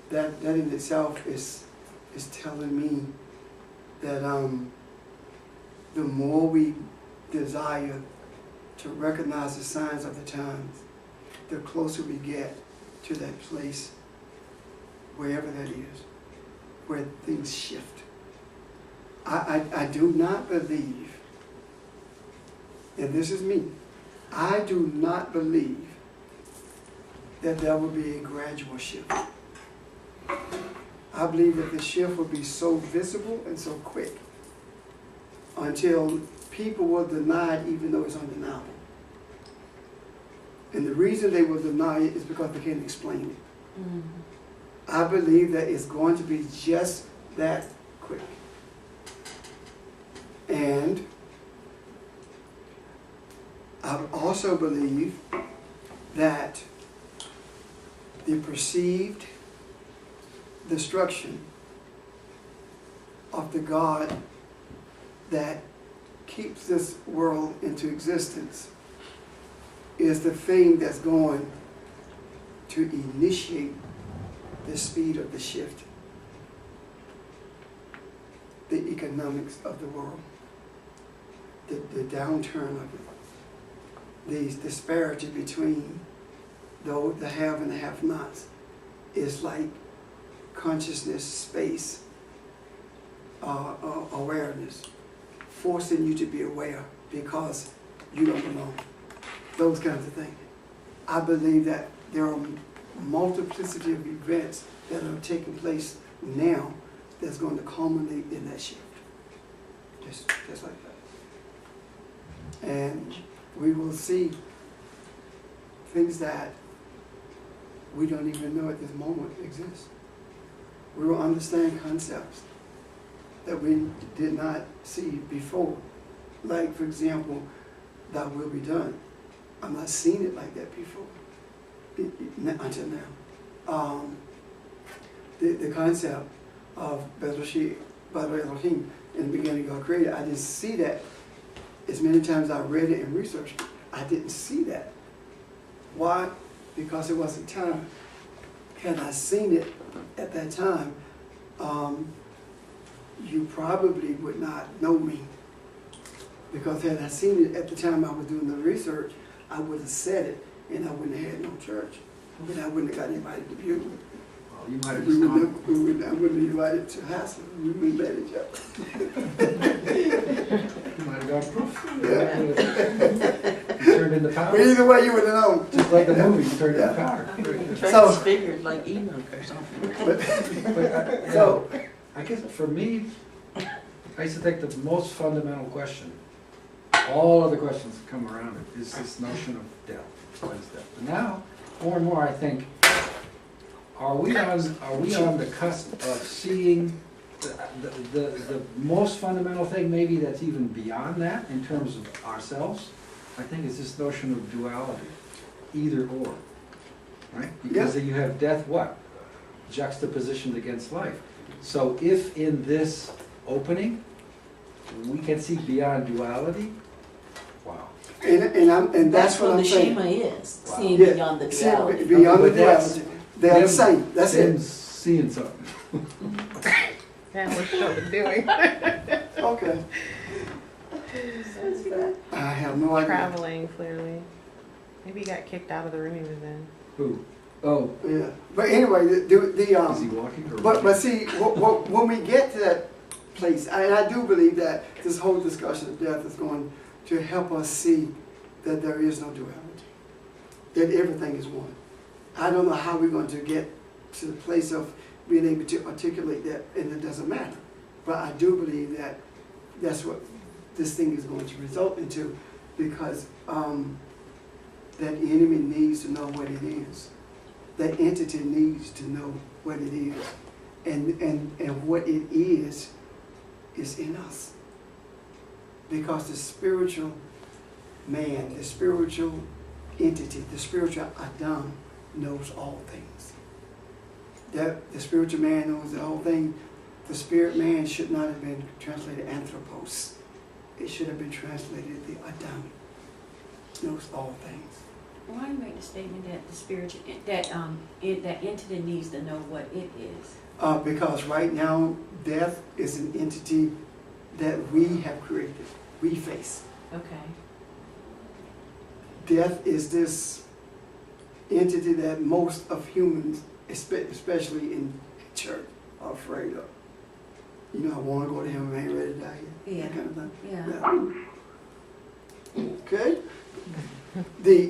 That in itself is telling me that the more we desire to recognize the signs of the times, the closer we get to that place, wherever that is, where things shift. I do not believe, and this is me, I do not believe that there will be a gradual shift. I believe that the shift will be so visible and so quick until people will deny it even though it's undeniable. And the reason they will deny it is because they can't explain it. Mhm. I believe that it's going to be just that quick. And I also believe that the perceived destruction of the God that keeps this world into existence is the thing that's going to initiate the speed of the shift, the economics of the world, the downturn of it, the disparity between the have and the have-nots is like consciousness, space, awareness, forcing you to be aware because you don't belong. Those kinds of things. I believe that there are multiplicity of events that are taking place now that's going to culminate in that shift. Just like that. And we will see things that we don't even know at this moment exist. We will understand concepts that we did not see before. Like, for example, thy will be done. I'm not seeing it like that before, until now. The concept of Bereshit, Bara Elohim, in the beginning God created, I didn't see that. As many times I read it and researched it, I didn't see that. Why? Because it wasn't time. Had I seen it at that time, you probably would not know me. Because had I seen it at the time I was doing the research, I would have said it, and I wouldn't have had no church. And I wouldn't have got anybody to view me. Well, you might have just gone. I wouldn't have invited to hassle. We wouldn't let each other. You might have got proof. Yeah. You turned into But powder. either way, you would have known. Just like the movie, you turned into powder. Transfigured like Enoch or something. But So, I guess for me, I used to think the most fundamental question, all other questions that come around it, is this notion of death. What is death? But now, more and more, I think, are we on the cusp of seeing the most fundamental thing maybe that's even beyond that in terms of ourselves? I think it's this notion of duality, either or, right? Because you have death, what? Juxtapositioned against life. So if in this opening, we can see beyond duality, wow. and that's what what I'm the saying. Shema is, Wow. seeing Yeah, beyond the see, duality. beyond the But that's duality. They're the same. That's them it. seeing something. That was what we're doing. Okay. I have no idea. Traveling, clearly. Maybe he got kicked out of the room he was in. Who? Oh, Yeah. But anyway, is he walking or? but see, when we get to that place, and I do believe that this whole discussion of death is going to help us see that there is no duality, that everything is one. I don't know how we're going to get to the place of being able to articulate that, and it doesn't matter. But I do believe that that's what this thing is going to result into, because that enemy needs to know what it is. That entity needs to know what it is. And what it is in us. Because the spiritual man, the spiritual entity, the spiritual Adam knows all things. That the spiritual man knows the whole thing. The spirit man should not have been translated anthropos. It should have been translated the Adam. Knows all things. Why do you make the statement that the spiritual, that entity needs to know what it is? Because right now, death is an entity that we have created, we face. Okay. Death is this entity that most of humans, especially in church, are afraid of. You know, I want to go to heaven, I ain't ready to die yet. Yeah. That kind of thing. Yeah. Okay?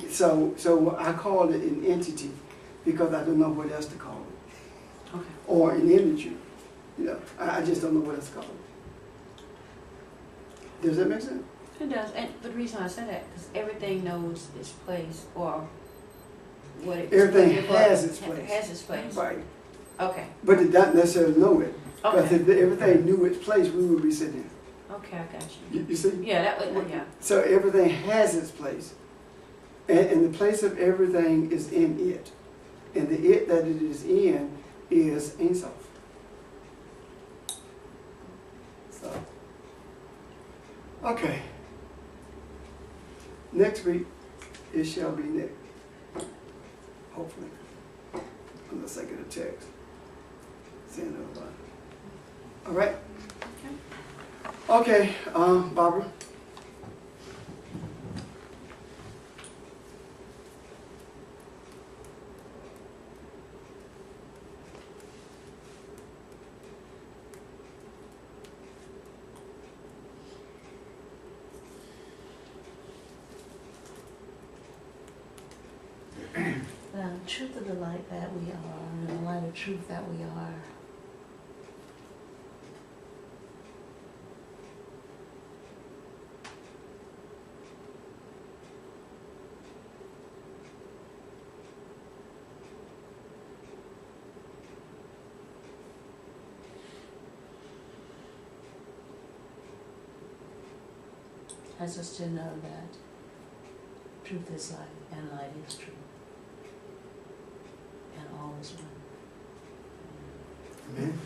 So I call it an entity because I don't know what else to call it. Okay. or an energy. You know, I just don't know what it's called. Does that make sense? It does, and the reason I said that, because everything knows its place, or what it. Everything what it- has its place. Has its place. Right. Okay, But it doesn't necessarily know it. Because okay, if everything knew its place, we would be sitting okay, I got you. here. You see? Yeah, that would, yeah. So everything has its place. And the place of everything is in it. And the it that it is in is Ein Sof. So, okay. Next week, it shall be Nick. Hopefully. Unless I get a text saying otherwise. All right? Okay, Barbara. The truth of the light that we are, and the light of truth that we are. Has us to know that truth is light and light is truth. And all is one. Amen.